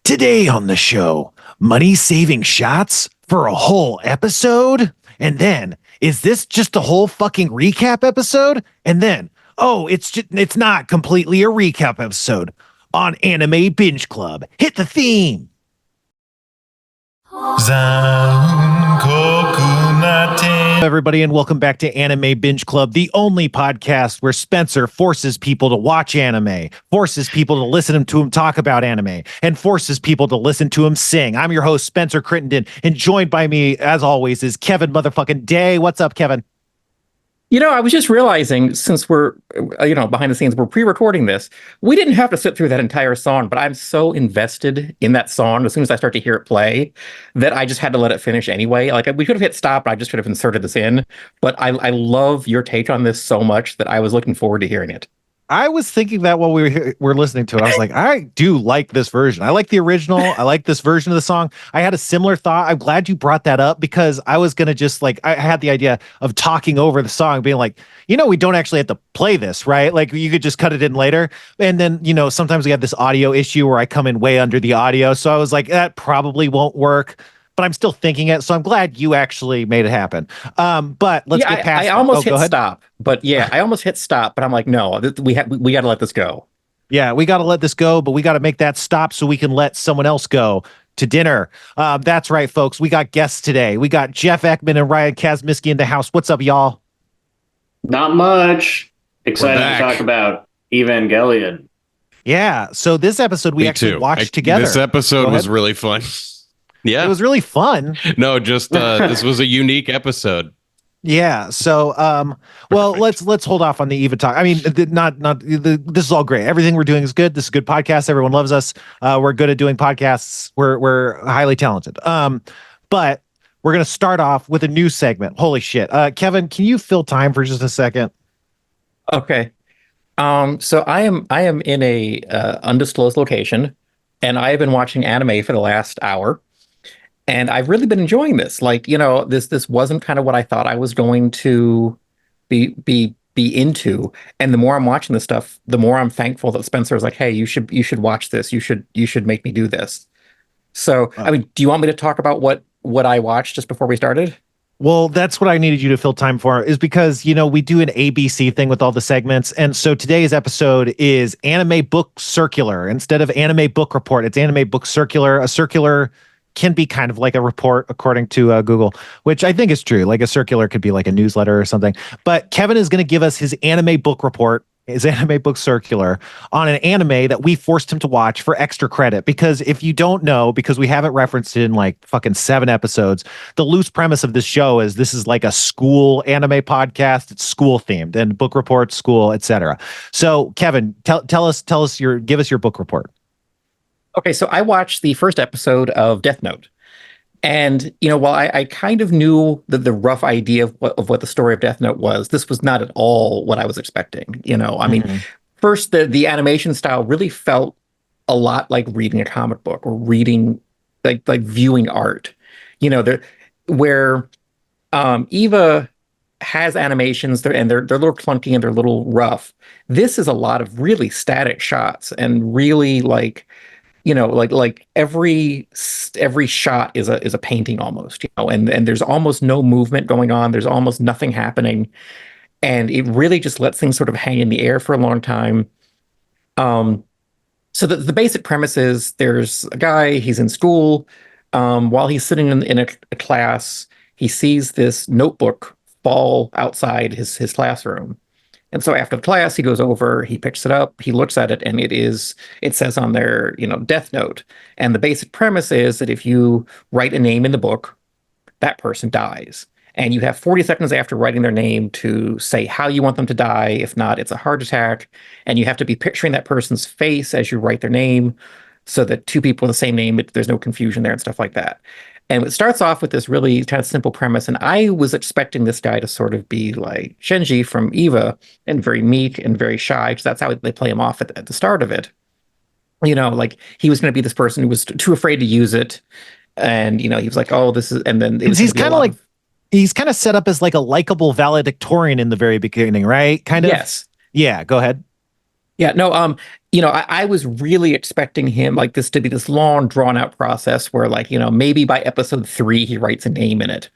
Today on the show, money saving shots for a whole episode? And then, is this just a whole fucking recap episode? And then, it's not completely a recap episode on Anime Binge Club. Hit the theme. Everybody, and welcome back to Anime Binge Club, the only podcast where Spencer forces people to watch anime, forces people to listen to him talk about anime, and forces people to listen to him sing. I'm your host, Spencer Crittenden, and joined by me, as always, is Kevin motherfucking Day. What's up, Kevin? You know, I was just realizing, since we're, behind the scenes, we're pre-recording this, we didn't have to sit through that entire song, but I'm so invested in that song as soon as I start to hear it play that I just had to let it finish anyway. Like, we could have hit stop, but I just could have inserted this in. But I love your take on this so much that I was looking forward to hearing it. I was thinking that while we were listening to it. I was like, I do like this version. I like the original. I like this version of the song. I had a similar thought. I'm glad you brought that up because I was going to just I had the idea of talking over the song, being like, we don't actually have to play this, right? Like you could just cut it in later. And then, sometimes we have this audio issue where I come in way under the audio. So I was like, that probably won't work. But I'm still thinking it, so I'm glad you actually made it happen. But let's get past. I almost hit stop, but I almost hit stop. But I'm like, no, we got to let this go. Yeah, we got to let this go, but we got to make that stop so we can let someone else go to dinner. That's right, folks. We got guests today. We got Jeff Eckman and Ryan Kasmiskie in the house. What's up, y'all? Not much. Excited to talk about Evangelion. Yeah. So this episode we actually watched together. This episode was really fun. Yeah, it was really fun. No, just this was a unique episode. Yeah. So, well, let's hold off on the Eva talk. I mean, this is all great. Everything we're doing is good. This is a good podcast. Everyone loves us. We're good at doing podcasts. We're highly talented. But we're gonna start off with a new segment. Holy shit, Kevin, can you fill time for just a second? Okay. So I am in a undisclosed location, and I have been watching anime for the last hour. And I've really been enjoying this. Like, this wasn't kind of what I thought I was going to be into. And the more I'm watching this stuff, the more I'm thankful that Spencer was like, "Hey, you should watch this. You should make me do this." So, I mean, do you want me to talk about what I watched just before we started? Well, that's what I needed you to fill time for, is because, we do an ABC thing with all the segments. And so today's episode is Anime Book Circular. Instead of Anime Book Report, it's Anime Book Circular. A circular can be kind of like a report, according to Google, which I think is true. Like a circular could be like a newsletter or something. But Kevin is going to give us his anime book report, his anime book circular, on an anime that we forced him to watch for extra credit. Because if you don't know, because we haven't referenced it in like fucking 7 episodes, the loose premise of this show is this is like a school anime podcast. It's school themed and book report, school, etc. So Kevin, give us your book report. Okay, so I watched the first episode of Death Note. And, while I kind of knew the rough idea of what the story of Death Note was, this was not at all what I was expecting. I mean, first, the animation style really felt a lot like reading a comic book or reading, like viewing art. Where Eva has animations and they're a little clunky and they're a little rough. This is a lot of really static shots and really like every shot is a painting almost, and there's almost no movement going on. There's almost nothing happening. And it really just lets things sort of hang in the air for a long time. So the basic premise is there's a guy, he's in school. While he's sitting in a class, he sees this notebook fall outside his classroom. And so after the class, he goes over, he picks it up, he looks at it, and it says on there, Death Note. And the basic premise is that if you write a name in the book, that person dies. And you have 40 seconds after writing their name to say how you want them to die. If not, it's a heart attack. And you have to be picturing that person's face as you write their name so that 2 people with the same name, there's no confusion there and stuff like that. And it starts off with this really kind of simple premise. And I was expecting this guy to sort of be like Shinji from Eva and very meek and very shy, because that's how they play him off at the start of it. Like he was going to be this person who was too afraid to use it. And, he was like, oh, this is, and then he's kind of like, he's kind of set up as like a likable valedictorian in the very beginning, right? Kind of. Yes. Yeah. Go ahead. Yeah, no, I was really expecting him like this to be this long, drawn out process where like, maybe by episode 3 he writes a name in it.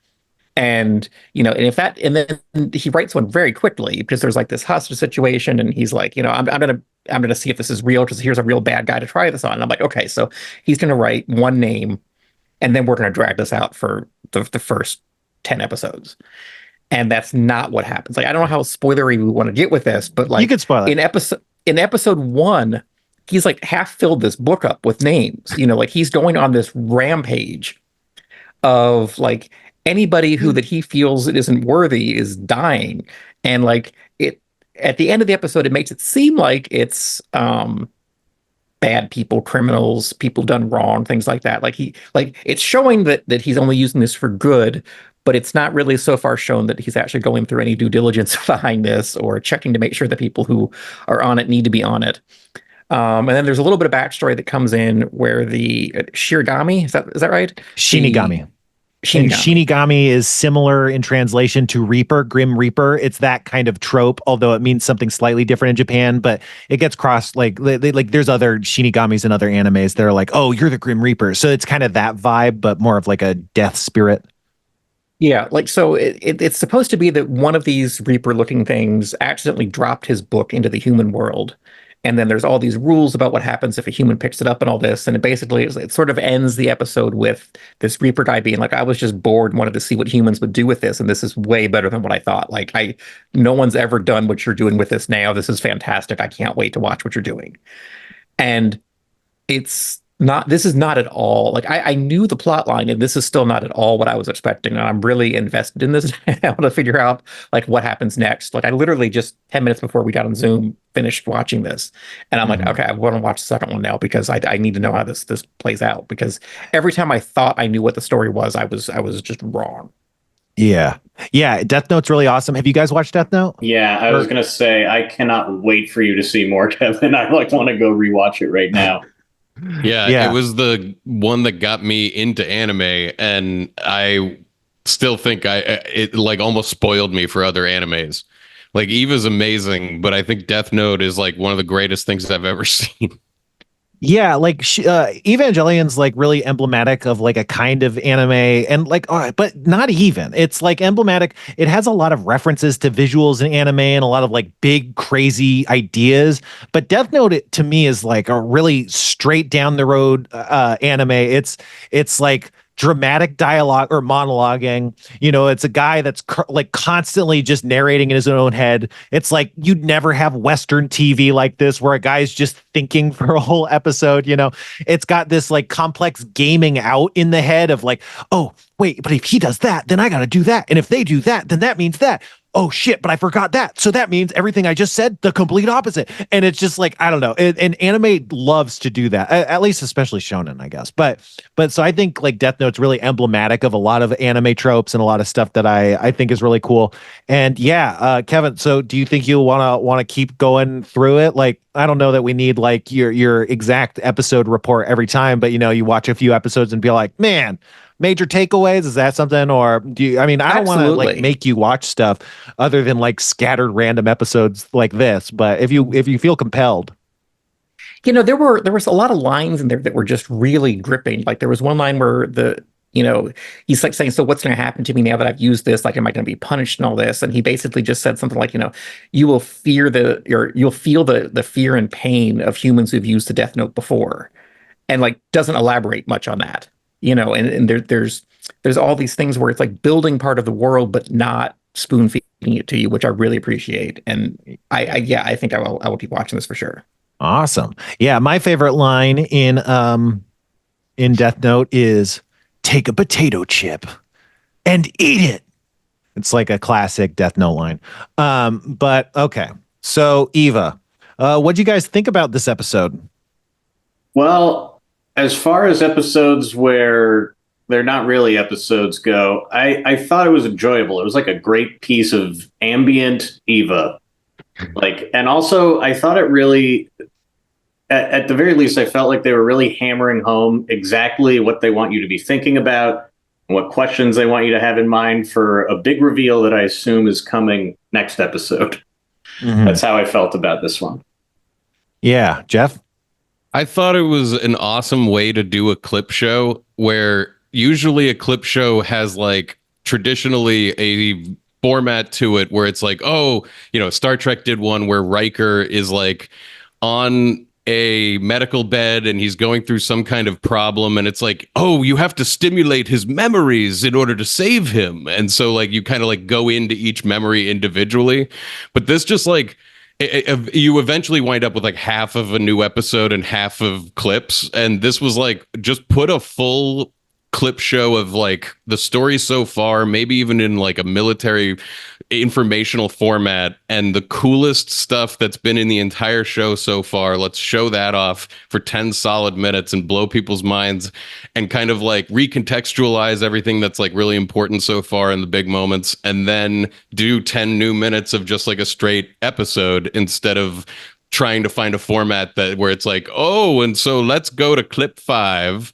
And, and then he writes one very quickly because there's like this hostage situation and he's like, I'm gonna see if this is real because here's a real bad guy to try this on. And I'm like, okay, so he's gonna write one name and then we're gonna drag this out for the first 10 episodes. And that's not what happens. Like, I don't know how spoilery we want to get with this, but like You could spoil it. in episode 1, he's like half filled this book up with names. Like he's going on this rampage of like anybody who that he feels it isn't worthy is dying. And like it at the end of the episode, it makes it seem like it's bad people, criminals, people done wrong, things like that. Like it's showing that he's only using this for good, but it's not really so far shown that he's actually going through any due diligence behind this or checking to make sure the people who are on it need to be on it. And then there's a little bit of backstory that comes in where the Shirigami, is that right? Shinigami. Shinigami. And Shinigami is similar in translation to Reaper, Grim Reaper. It's that kind of trope, although it means something slightly different in Japan, but it gets crossed like there's other Shinigamis in other animes that are like, oh, you're the Grim Reaper. So it's kind of that vibe, but more of like a death spirit. Yeah, like so it's supposed to be that one of these Reaper looking things accidentally dropped his book into the human world. And then there's all these rules about what happens if a human picks it up and all this. And it sort of ends the episode with this Reaper guy being like, I was just bored and wanted to see what humans would do with this. And this is way better than what I thought. Like no one's ever done what you're doing with this now. This is fantastic. I can't wait to watch what you're doing. And this is not at all like I knew the plot line, and this is still not at all what I was expecting. And I'm really invested in this now to figure out like what happens next. Like I literally just 10 minutes before we got on Zoom finished watching this, and I'm like, okay, I want to watch the second one now because I need to know how this plays out, because every time I thought I knew what the story was, I was just wrong. Yeah. Death Note's really awesome. Have you guys watched Death Note? Yeah, I was gonna say I cannot wait for you to see more, Kevin. I like want to go rewatch it right now. Yeah, it was the one that got me into anime, and I still think it like almost spoiled me for other animes. Like Eva's amazing, but I think Death Note is like one of the greatest things I've ever seen. Yeah, like Evangelion's like really emblematic of like a kind of anime, and like, all right, but not even. It's like emblematic. It has a lot of references to visuals in anime and a lot of like big crazy ideas. But Death Note to me is like a really straight down the road anime. It's like dramatic dialogue or monologuing. It's a guy that's like constantly just narrating in his own head. It's like you'd never have Western TV like this where a guy's just thinking for a whole episode. It's got this like complex gaming out in the head of like, oh wait, but if he does that, then I got to do that, and if they do that, then that means that. Oh shit, but I forgot that. So that means everything I just said, the complete opposite. And it's just like, I don't know. And anime loves to do that, at least especially shonen, I guess. But so I think like Death Note's really emblematic of a lot of anime tropes and a lot of stuff that I think is really cool. And yeah, Kevin, so do you think you want to keep going through it? Like, I don't know that we need like your exact episode report every time, but you watch a few episodes and be like, man, major takeaways, is that something? Or do you, I don't want to like make you watch stuff other than like scattered random episodes like this, but if you feel compelled. There was a lot of lines in there that were just really gripping. Like there was one line where he's like saying, so what's going to happen to me now that I've used this? Like, am I going to be punished and all this? And he basically just said something like, you will feel the fear and pain of humans who've used the Death Note before, and like doesn't elaborate much on that. And there's all these things where it's like building part of the world, but not spoon feeding it to you, which I really appreciate. And I think I will keep watching this for sure. Awesome. Yeah. My favorite line in Death Note is take a potato chip and eat it. It's like a classic Death Note line. But okay. So Eva, what'd you guys think about this episode? Well, as far as episodes where they're not really episodes go, I thought it was enjoyable. It was like a great piece of ambient Eva. And also I thought it really, at the very least, I felt like they were really hammering home exactly what they want you to be thinking about, and what questions they want you to have in mind for a big reveal that I assume is coming next episode. Mm-hmm. That's how I felt about this one. Yeah, Jeff? I thought it was an awesome way to do a clip show where usually a clip show has like traditionally a format to it where it's like, oh, Star Trek did one where Riker is like on a medical bed and he's going through some kind of problem, and it's like, oh, you have to stimulate his memories in order to save him. And so like you kind of like go into each memory individually. But this just like you eventually wind up with like half of a new episode and half of clips. And this was like, just put a full clip show of like the story so far, maybe even in like a military informational format, and the coolest stuff that's been in the entire show so far. Let's show that off for 10 solid minutes and blow people's minds and kind of like recontextualize everything that's like really important so far in the big moments, and then do 10 new minutes of just like a straight episode instead of trying to find a format that where it's like, oh, and so let's go to clip 5.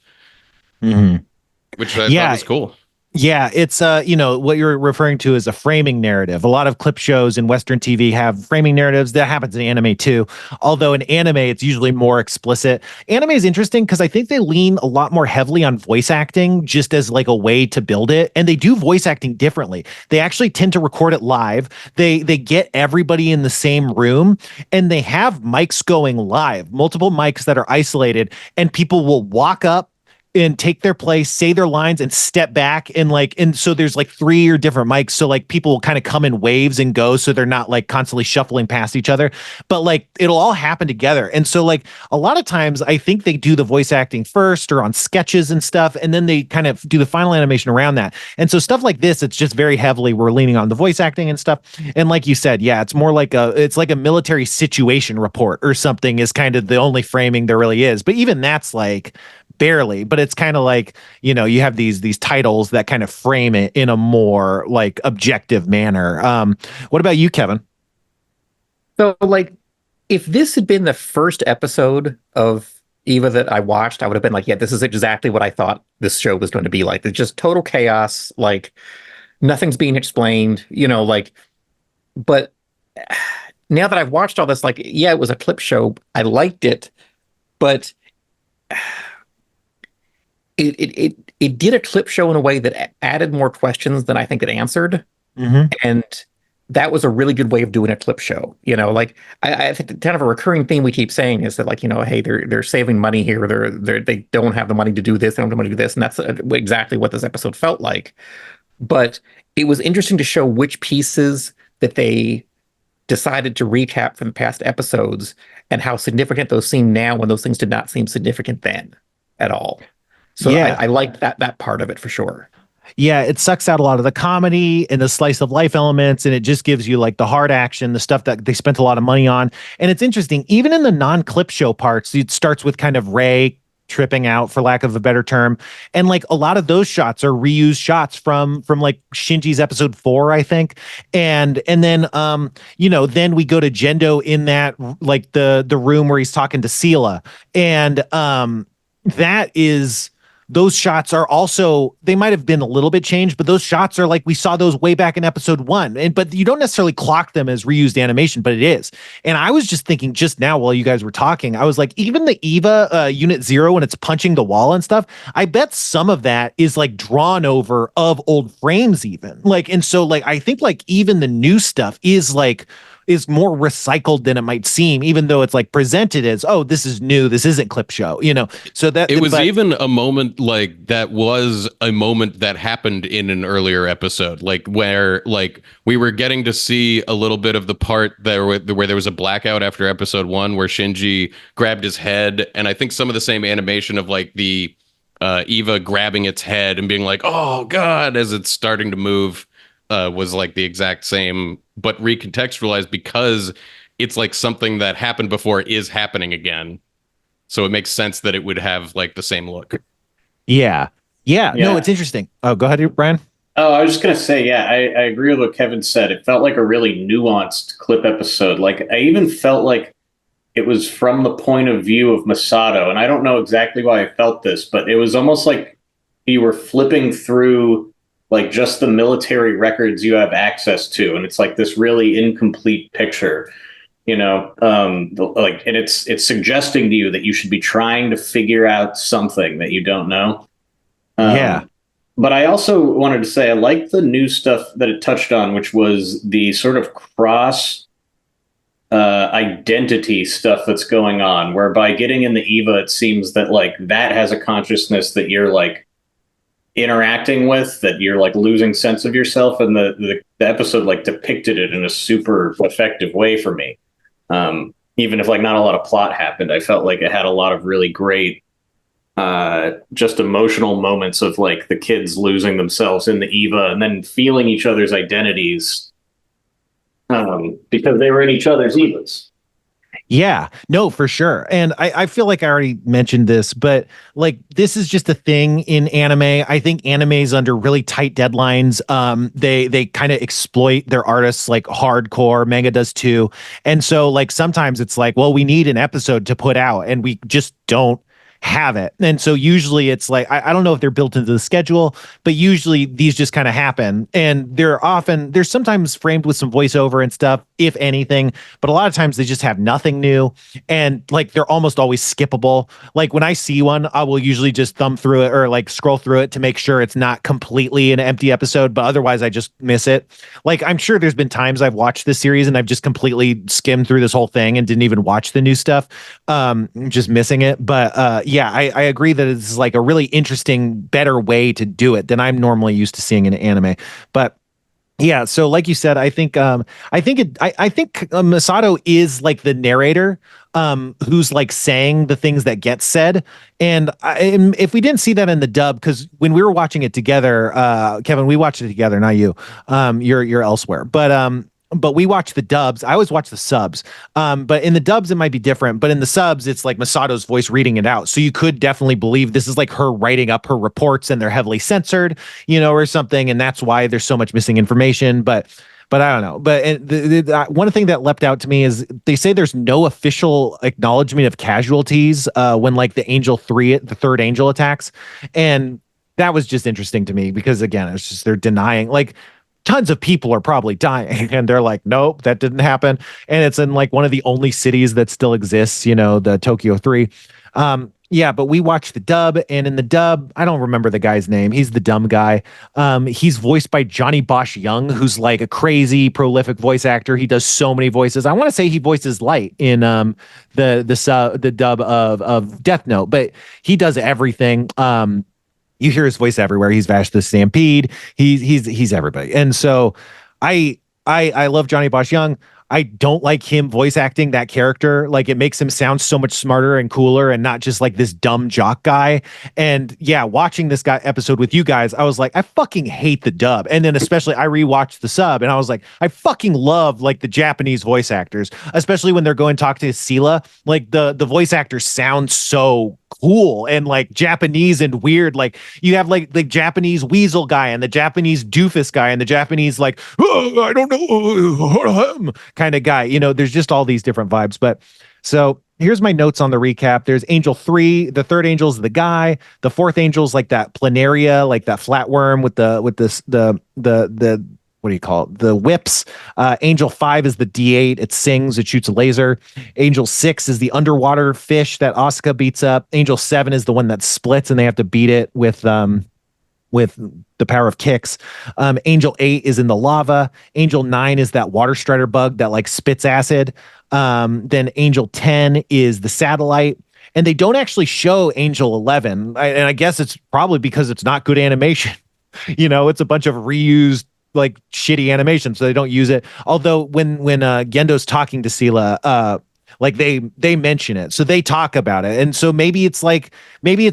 Mm-hmm. Which I thought was cool. Yeah, it's what you're referring to is a framing narrative. A lot of clip shows in Western TV have framing narratives. That happens in anime too. Although in anime, it's usually more explicit. Anime is interesting because I think they lean a lot more heavily on voice acting just as like a way to build it. And they do voice acting differently. They actually tend to record it live. They get everybody in the same room, and they have mics going live, multiple mics that are isolated, and people will walk up and take their place, say their lines, and step back, and so there's like 3 different mics, so like people will kind of come in waves and go, so they're not like constantly shuffling past each other, but like it'll all happen together. And so like a lot of times I think they do the voice acting first or on sketches and stuff, and then they kind of do the final animation around that. And so stuff like this, it's just very heavily we're leaning on the voice acting and stuff. And like you said, yeah, it's more like a military situation report or something is kind of the only framing there really is. But even that's like barely, but it's kind of like, you have these titles that kind of frame it in a more like objective manner. What about you, Kevin? So like, if this had been the first episode of Eva that I watched, I would have been like, yeah, this is exactly what I thought this show was going to be like. It's just total chaos. Like nothing's being explained, but now that I've watched all this, like, yeah, it was a clip show. I liked it, but it did a clip show in a way that added more questions than I think it answered. Mm-hmm. And that was a really good way of doing a clip show. Like I think kind of a recurring theme we keep saying is that like, hey, they're saving money here. They don't have the money to do this. They don't have the money to do this. And that's exactly what this episode felt like. But it was interesting to show which pieces that they decided to recap from the past episodes and how significant those seem now when those things did not seem significant then at all. So yeah. I liked that part of it for sure. Yeah, it sucks out a lot of the comedy and the slice of life elements, and it just gives you like the hard action, the stuff that they spent a lot of money on. And it's interesting, even in the non-clip show parts, it starts with kind of Ray tripping out, for lack of a better term, and like a lot of those shots are reused shots from like Shinji's episode 4, I think. And then then we go to Gendo in that like the room where he's talking to Sela, and that is. Those shots are also, they might have been a little bit changed, but those shots are like, we saw those way back in episode 1. But you don't necessarily clock them as reused animation, but it is. And I was just thinking just now while you guys were talking, I was like, even the Eva Unit 0, when it's punching the wall and stuff, I bet some of that is like drawn over of old frames even. Like, and so like, I think like even the new stuff is more recycled than it might seem, even though it's like presented as, oh, this is new, this isn't clip show, so that it was even a moment like that was a moment that happened in an earlier episode, like where like we were getting to see a little bit of the part there where there was a blackout after episode 1 where Shinji grabbed his head, and I think some of the same animation of like the Eva grabbing its head and being like, oh god, as it's starting to move was like the exact same, but recontextualized because it's like something that happened before is happening again. So it makes sense that it would have like the same look. Yeah. No, it's interesting. Oh, go ahead, Brian. Oh, I was just going to say, yeah, I agree with what Kevin said. It felt like a really nuanced clip episode. Like I even felt like it was from the point of view of Masato. And I don't know exactly why I felt this, but it was almost like you were flipping through like just the military records you have access to. And it's like this really incomplete picture. And it's suggesting to you that you should be trying to figure out something that you don't know. Yeah. But I also wanted to say I like the new stuff that it touched on, which was the sort of cross identity stuff that's going on, where by getting in the Eva, it seems that like that has a consciousness that you're like interacting with, that you're like losing sense of yourself, and the episode like depicted it in a super effective way for me. Even if like not a lot of plot happened, I felt like it had a lot of really great just emotional moments of like the kids losing themselves in the Eva and then feeling each other's identities because they were in each other's Evas. Yeah, no, for sure. And I feel like I already mentioned this, but like this is just a thing in anime. I think anime's under really tight deadlines. They kind of exploit their artists like hardcore. Manga does too. And so like sometimes it's like, well, we need an episode to put out and we just don't have it. And so usually it's like, I don't know if they're built into the schedule, but usually these just kind of happen. And they're sometimes framed with some voiceover and stuff, if anything, but a lot of times they just have nothing new. And like, they're almost always skippable. Like when I see one, I will usually just thumb through it or like scroll through it to make sure it's not completely an empty episode, but otherwise I just miss it. Like, I'm sure there's been times I've watched this series and I've just completely skimmed through this whole thing and didn't even watch the new stuff. Just missing it. But yeah, I agree that it's like a really interesting, better way to do it than I'm normally used to seeing in anime. But yeah, so like you said, I think Masato is like the narrator, who's like saying the things that get said. And if we didn't see that in the dub, because when we were watching it together, Kevin, we watched it together, not you. You're elsewhere, but we watch the dubs. I always watch the subs. But in the dubs, it might be different. But in the subs, it's like Masato's voice reading it out. So you could definitely believe this is like her writing up her reports and they're heavily censored, or something. And that's why there's so much missing information. But I don't know. But one thing that leapt out to me is they say there's no official acknowledgement of casualties when like the third angel attacks. And that was just interesting to me because, again, it's just they're denying like tons of people are probably dying and they're like, nope, that didn't happen. And it's in like one of the only cities that still exists, the Tokyo 3. Yeah, but we watched the dub, and in the dub, I don't remember the guy's name. He's the dumb guy. He's voiced by Johnny Bosch Young, who's like a crazy prolific voice actor. He does so many voices. I want to say he voices Light in the dub of Death Note, but he does everything. You hear his voice everywhere. He's Vash the Stampede. He's everybody. And so I love Johnny Bosch Young. I don't like him voice acting that character. Like, it makes him sound so much smarter and cooler and not just like this dumb jock guy. And yeah, watching this guy episode with you guys, I was like, I fucking hate the dub. And then especially I rewatched the sub and I was like, I fucking love like the Japanese voice actors, especially when they're going to talk to Sela. Like the voice actors sound so cool and like Japanese and weird. Like you have like the Japanese weasel guy and the Japanese doofus guy and the Japanese like, oh, I don't know, kind of guy. There's just all these different vibes. But so here's my notes on the recap. There's Angel 3. The third angel is the guy. The fourth angel is like that planaria, like that flatworm with the what do you call it? The whips. Angel 5 is the D8. It sings, it shoots a laser. Angel 6 is the underwater fish that Asuka beats up. Angel 7 is the one that splits and they have to beat it with the power of kicks. Angel 8 is in the lava. Angel 9 is that water strider bug that like spits acid. Then Angel 10 is the satellite. And they don't actually show Angel 11. And I guess it's probably because it's not good animation. It's a bunch of reused like shitty animation, so they don't use it. Although when Gendo's talking to Sela, like they mention it, so they talk about it, and so maybe it's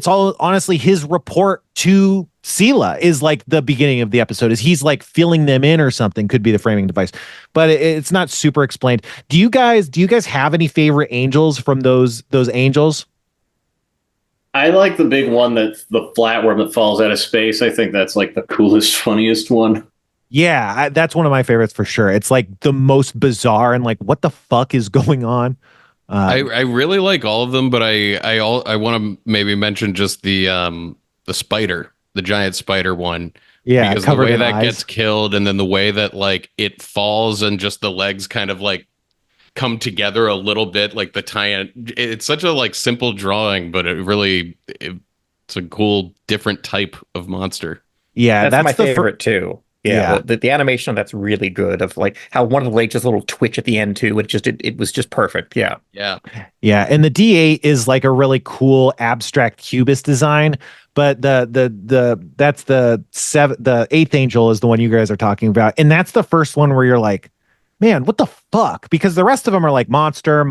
all honestly his report to Sela is like the beginning of the episode, is he's like filling them in or something. Could be the framing device, but it's not super explained. Do you guys have any favorite angels from those angels? I like the big one, that's the flatworm that falls out of space. I think that's like the coolest, funniest one. Yeah, that's one of my favorites for sure. It's like the most bizarre and like, what the fuck is going on? I really like all of them, but I want to maybe mention just the spider, the giant spider one. Yeah, because the way that gets killed, and then the way that like it falls and just the legs kind of like come together a little bit, like the tie-in. It's such a like simple drawing, but it's a cool different type of monster. Yeah, that's my favorite too. Yeah, the animation on that's really good. Of like how one of the legs just a little twitch at the end too. It was just perfect. Yeah, yeah. And the D8 is like a really cool abstract cubist design. But that's the eighth angel is the one you guys are talking about, and that's the first one where you're like, man, what the fuck? Because the rest of them are like monster,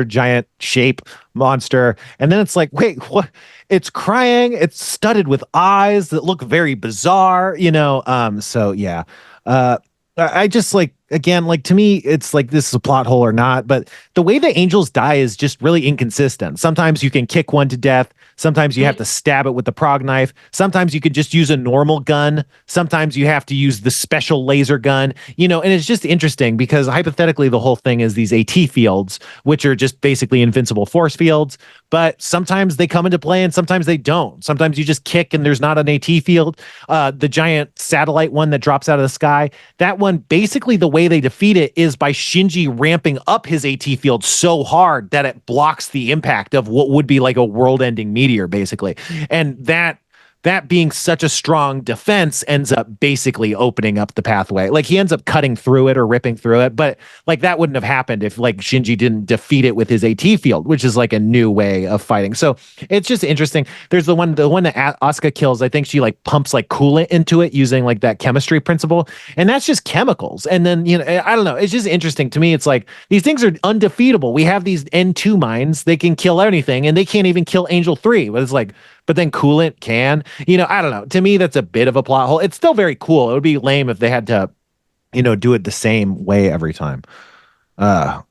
giant shape monster, and then it's like, wait, what? It's crying. It's studded with eyes that look very bizarre, you know. So yeah, I just like, again, like, to me, it's like, this is a plot hole or not, but the way the angels die is just really inconsistent. Sometimes you can kick one to death. Sometimes you have to stab it with the prog knife. Sometimes you could just use a normal gun. Sometimes you have to use the special laser gun, you know, and it's just interesting because hypothetically the whole thing is these AT fields, which are just basically invincible force fields, but sometimes they come into play and sometimes they don't. Sometimes you just kick and there's not an AT field. The giant satellite one that drops out of the sky, that one, basically the way they defeat it is by Shinji ramping up his AT field so hard that it blocks the impact of what would be like a world-ending meteor, basically. And that being such a strong defense ends up basically opening up the pathway. Like, he ends up cutting through it or ripping through it, but like that wouldn't have happened if like Shinji didn't defeat it with his AT field, which is like a new way of fighting. So it's just interesting. There's the one that Asuka kills. I think she like pumps like coolant into it using like that chemistry principle, and that's just chemicals. And then, you know, I don't know. It's just interesting to me. It's like, these things are undefeatable. We have these N2 mines. They can kill anything, and they can't even kill Angel 3. But it's like, but then coolant can, you know, I don't know. To me, that's a bit of a plot hole. It's still very cool. It would be lame if they had to, you know, do it the same way every time. Yeah,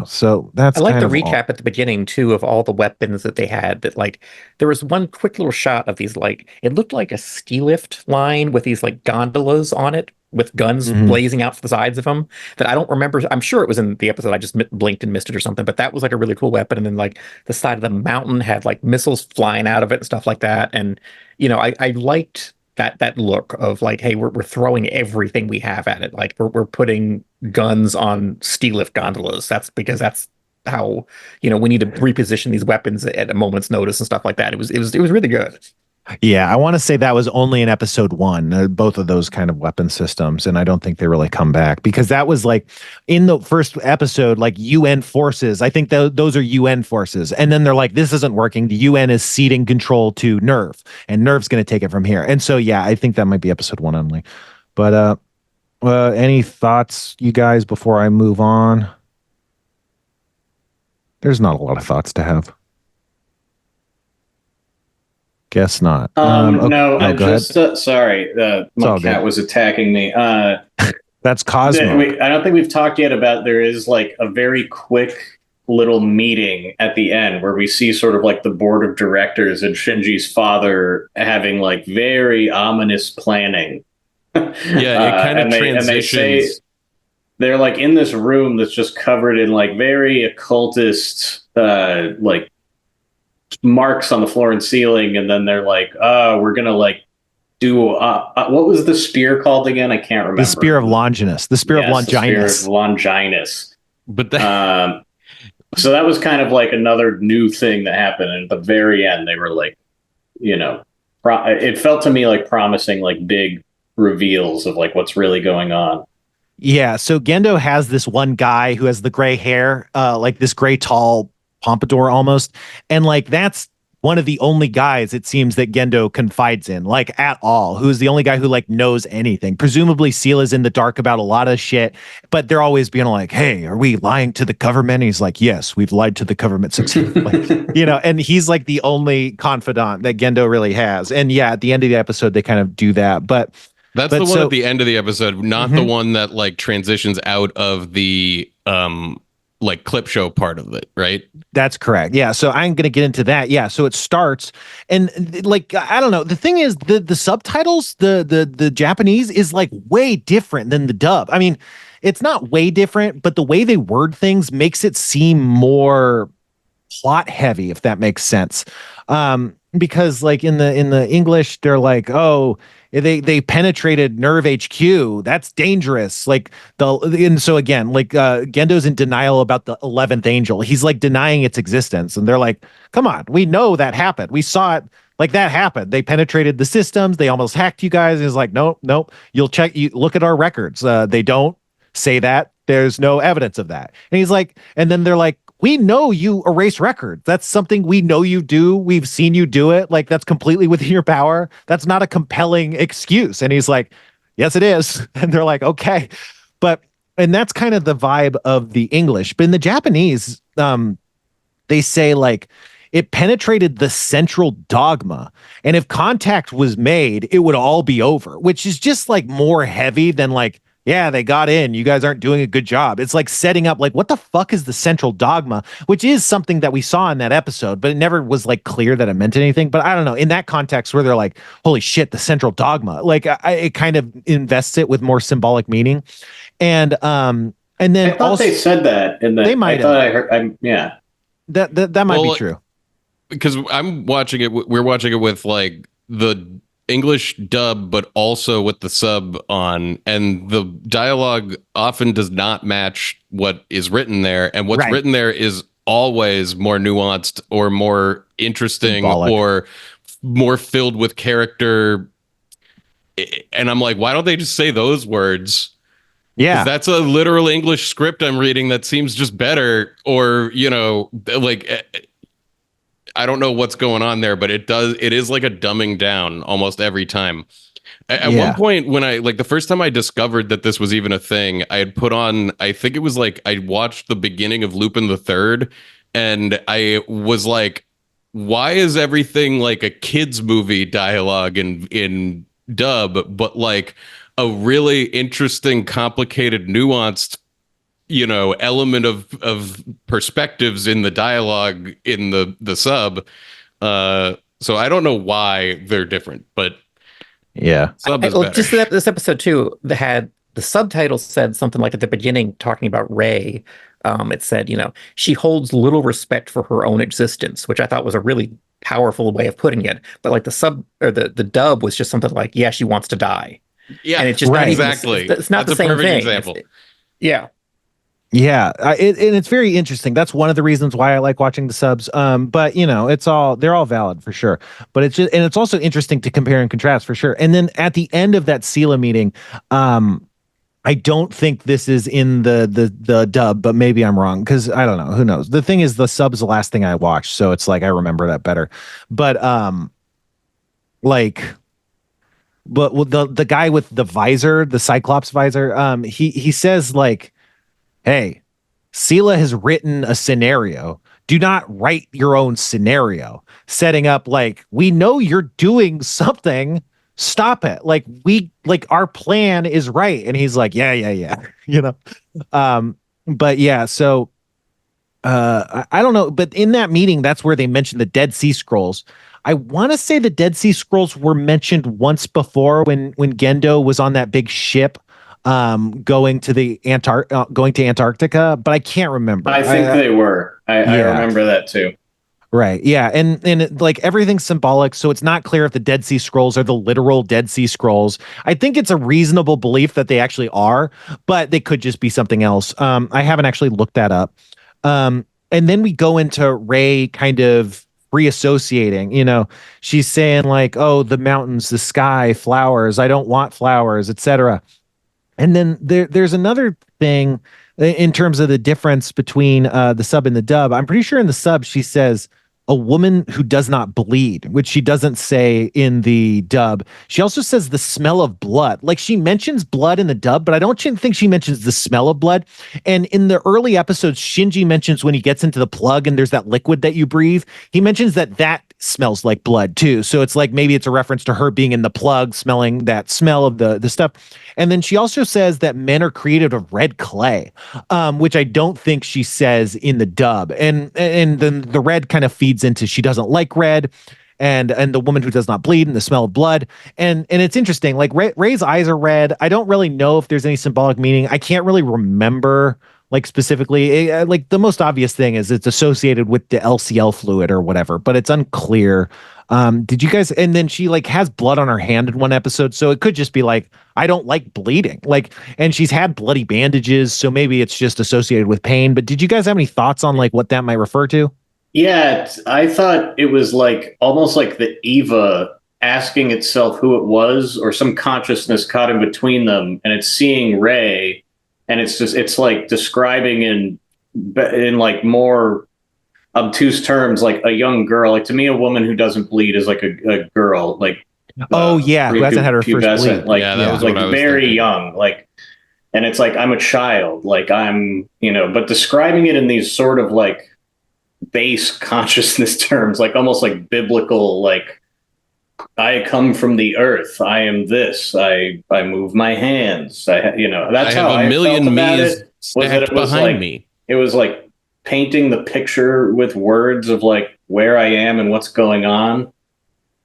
so that's, I like the recap at the beginning too of all the weapons that they had. That, like, there was one quick little shot of these, like, it looked like a ski lift line with these like gondolas on it with guns blazing out the sides of them that I don't remember. I'm sure it was in the episode. I just blinked and missed it or something, but that was like a really cool weapon. And then like the side of the mountain had like missiles flying out of it and stuff like that. And, you know, I liked that look of like, hey, we're throwing everything we have at it. Like, we're putting guns on ski lift gondolas. That's because that's how, you know, we need to reposition these weapons at a moment's notice and stuff like that. It was really good. Yeah, I want to say that was only in episode 1, both of those kind of weapon systems, and I don't think they really come back, because that was like in the first episode, like UN forces. I think those are UN forces, and then they're like, this isn't working. The UN is ceding control to Nerve, and Nerve's going to take it from here. And so, yeah, I think that might be episode 1 only. But any thoughts, you guys, before I move on? There's not a lot of thoughts to have. Guess not. Okay. No, I just sorry. My cat was attacking me. That's Cosmo. I don't think we've talked yet about, there is like a very quick little meeting at the end where we see sort of like the board of directors and Shinji's father having like very ominous planning. Yeah, it kind of transitions. They're like in this room that's just covered in like very occultist like marks on the floor and ceiling, and then they're like, we're gonna like do what was the spear called again? I can't remember. The spear of Longinus. The spear of Longinus. The spear of Longinus. But that so that was kind of like another new thing that happened, and at the very end they were like, you know, it felt to me like promising like big reveals of like what's really going on. Yeah, so Gendo has this one guy who has the gray hair, like this gray tall pompadour almost, and like that's one of the only guys it seems that Gendo confides in, like, at all, who's the only guy who like knows anything. Presumably Seela's in the dark about a lot of shit, but they're always being like, hey, are we lying to the government? And he's like, yes, we've lied to the government successfully. Like, you know, and he's like the only confidant that Gendo really has. And yeah, at the end of the episode they kind of do that, but that's the one at the end of the episode, not the one that like transitions out of the like clip show part of it, right? That's correct. Yeah. So I'm going to get into that. Yeah. So it starts, and like, I don't know. The thing is, the subtitles, the Japanese is like way different than the dub. I mean, it's not way different, but the way they word things makes it seem more plot heavy, if that makes sense. because like in the English, they're like, oh, they penetrated nerve HQ. That's dangerous. Like and so again, like Gendo's in denial about the 11th angel. He's like denying its existence, and they're like, come on, we know that happened. We saw it. Like that happened. They penetrated the systems. They almost hacked you guys. And he's like, nope. You look at our records. They don't say that. There's no evidence of that. And he's like, and then they're like, we know you erase records. That's something we know you do. We've seen you do it. Like that's completely within your power. That's not a compelling excuse. And he's like, yes, it is. And they're like, okay. And that's kind of the vibe of the English. But in the Japanese, they say like, it penetrated the central dogma. And if contact was made, it would all be over, which is just like more heavy than like, yeah, they got in. You guys aren't doing a good job. It's like setting up like, what the fuck is the central dogma, which is something that we saw in that episode, but it never was like clear that it meant anything. But I don't know, in that context where they're like, holy shit, the central dogma, like it kind of invests it with more symbolic meaning. And then I thought also, they said that in the, they might I thought I heard, yeah. That might be true. Because I'm watching it, we're watching it with like the English dub, but also with the sub on, and the dialogue often does not match what is written there, and what's written there is always more nuanced or more interesting symbolic, or more filled with character. And I'm like, why don't they just say those words? Yeah, that's a literal English script I'm reading that seems just better, or like I don't know what's going on there, but it is like a dumbing down almost every time. At one point, when the first time I discovered that this was even a thing, I had put on, I think it was like, I watched the beginning of Lupin the Third, and I was like, why is everything like a kid's movie dialogue in dub, but like a really interesting, complicated, nuanced element of perspectives in the dialogue in the sub. So I don't know why they're different, but yeah, sub is better. Just this episode too, had the subtitles said something like at the beginning, talking about Rey. It said, she holds little respect for her own existence, which I thought was a really powerful way of putting it. But like the sub or the dub was just something like, yeah, she wants to die. Yeah, and it's just exactly. It's not the same thing. Example. Yeah, and it's very interesting. That's one of the reasons why I like watching the subs. But they're all valid for sure. But it's also interesting to compare and contrast for sure. And then at the end of that Sela meeting, I don't think this is in the dub, but maybe I'm wrong because I don't know. Who knows? The thing is, the sub's the last thing I watched, so it's like I remember that better. But the guy with the visor, the Cyclops visor, he says like, hey, Sela has written a scenario. Do not write your own scenario. Setting up like, we know you're doing something. Stop it. Like our plan is right. And he's like, yeah. But yeah, so I don't know. But in that meeting, that's where they mentioned the Dead Sea Scrolls. I want to say the Dead Sea Scrolls were mentioned once before when Gendo was on that big ship going to Antarctica, but I can't remember. I think they were. I remember that too. Right. Yeah. And like everything's symbolic. So it's not clear if the Dead Sea Scrolls are the literal Dead Sea Scrolls. I think it's a reasonable belief that they actually are, but they could just be something else. I haven't actually looked that up. And then we go into Rey kind of reassociating, she's saying like, oh, the mountains, the sky, flowers, I don't want flowers, etc. And then there's another thing in terms of the difference between the sub and the dub. I'm pretty sure in the sub she says a woman who does not bleed, which she doesn't say in the dub. She also says the smell of blood. Like she mentions blood in the dub, but I don't think she mentions the smell of blood. And in the early episodes, Shinji mentions when he gets into the plug and there's that liquid that you breathe, he mentions that smells like blood too. So it's like maybe it's a reference to her being in the plug, smelling that smell of the stuff. And then she also says that men are created of red clay, which I don't think she says in the dub. And then the red kind of feeds into she doesn't like red, and the woman who does not bleed and the smell of blood. And it's interesting. Like Rey's eyes are red. I don't really know if there's any symbolic meaning. I can't really remember like specifically. Like the most obvious thing is it's associated with the LCL fluid or whatever, but it's unclear Did you guys, and then she like has blood on her hand in one episode, so it could just be like, I don't like bleeding, like, and she's had bloody bandages, so maybe it's just associated with pain. But did you guys have any thoughts on like what that might refer to? Yeah, I thought it was like almost like the Eva asking itself who it was, or some consciousness caught in between them, and it's seeing Ray, and it's like describing in like more obtuse terms, like a young girl. Like to me, a woman who doesn't bleed is like a girl, like who hasn't had her first bleed. Like that was like very thinking. Young, like, and it's like I'm a child, like I'm, but describing it in these sort of like base consciousness terms, like almost like biblical, like I come from the earth, I am this, I move my hands, that's how I felt about it. Was that it was behind like, me. It was like painting the picture with words of like where I am and what's going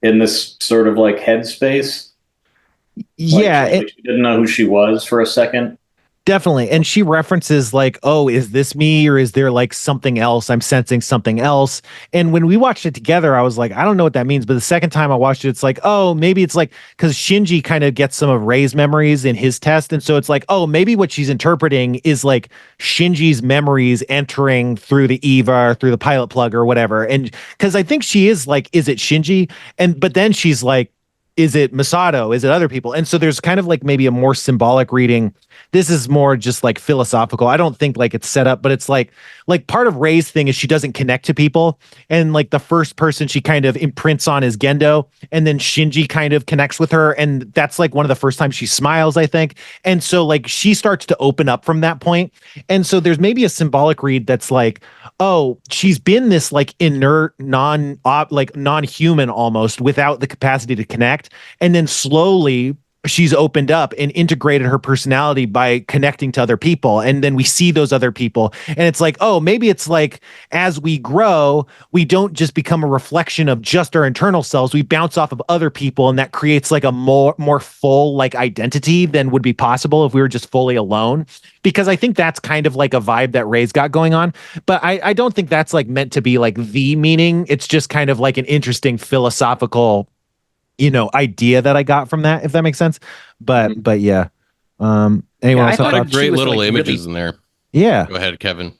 in this sort of like headspace. Yeah, like she didn't know who she was for a second. Definitely. And she references like, oh, is this me, or is there like something else? I'm sensing something else. And when we watched it together, I was like, I don't know what that means. But the second time I watched it, it's like, oh, maybe it's like, because Shinji kind of gets some of Rei's memories in his test. And so it's like, oh, maybe what she's interpreting is like Shinji's memories entering through the Eva or through the pilot plug or whatever. And because I think she is like, is it Shinji? But then she's like, is it Masato? Is it other people? And so there's kind of like maybe a more symbolic reading. This is more just like philosophical. I don't think like it's set up, but it's like part of Rei's thing is she doesn't connect to people. And like the first person she kind of imprints on is Gendo. And then Shinji kind of connects with her. And that's like one of the first times she smiles, I think. And so like she starts to open up from that point. And so there's maybe a symbolic read that's like, oh, she's been this like inert, non-human almost, without the capacity to connect. And then slowly she's opened up and integrated her personality by connecting to other people. And then we see those other people. And it's like, oh, maybe it's like as we grow, we don't just become a reflection of just our internal selves. We bounce off of other people. And that creates like a more full like identity than would be possible if we were just fully alone. Because I think that's kind of like a vibe that Rei's got going on. But I don't think that's like meant to be like the meaning. It's just kind of like an interesting philosophical idea that I got from that, if that makes sense. But yeah. Anyone else? A lot of great little like images in there. Yeah. Go ahead, Kevin.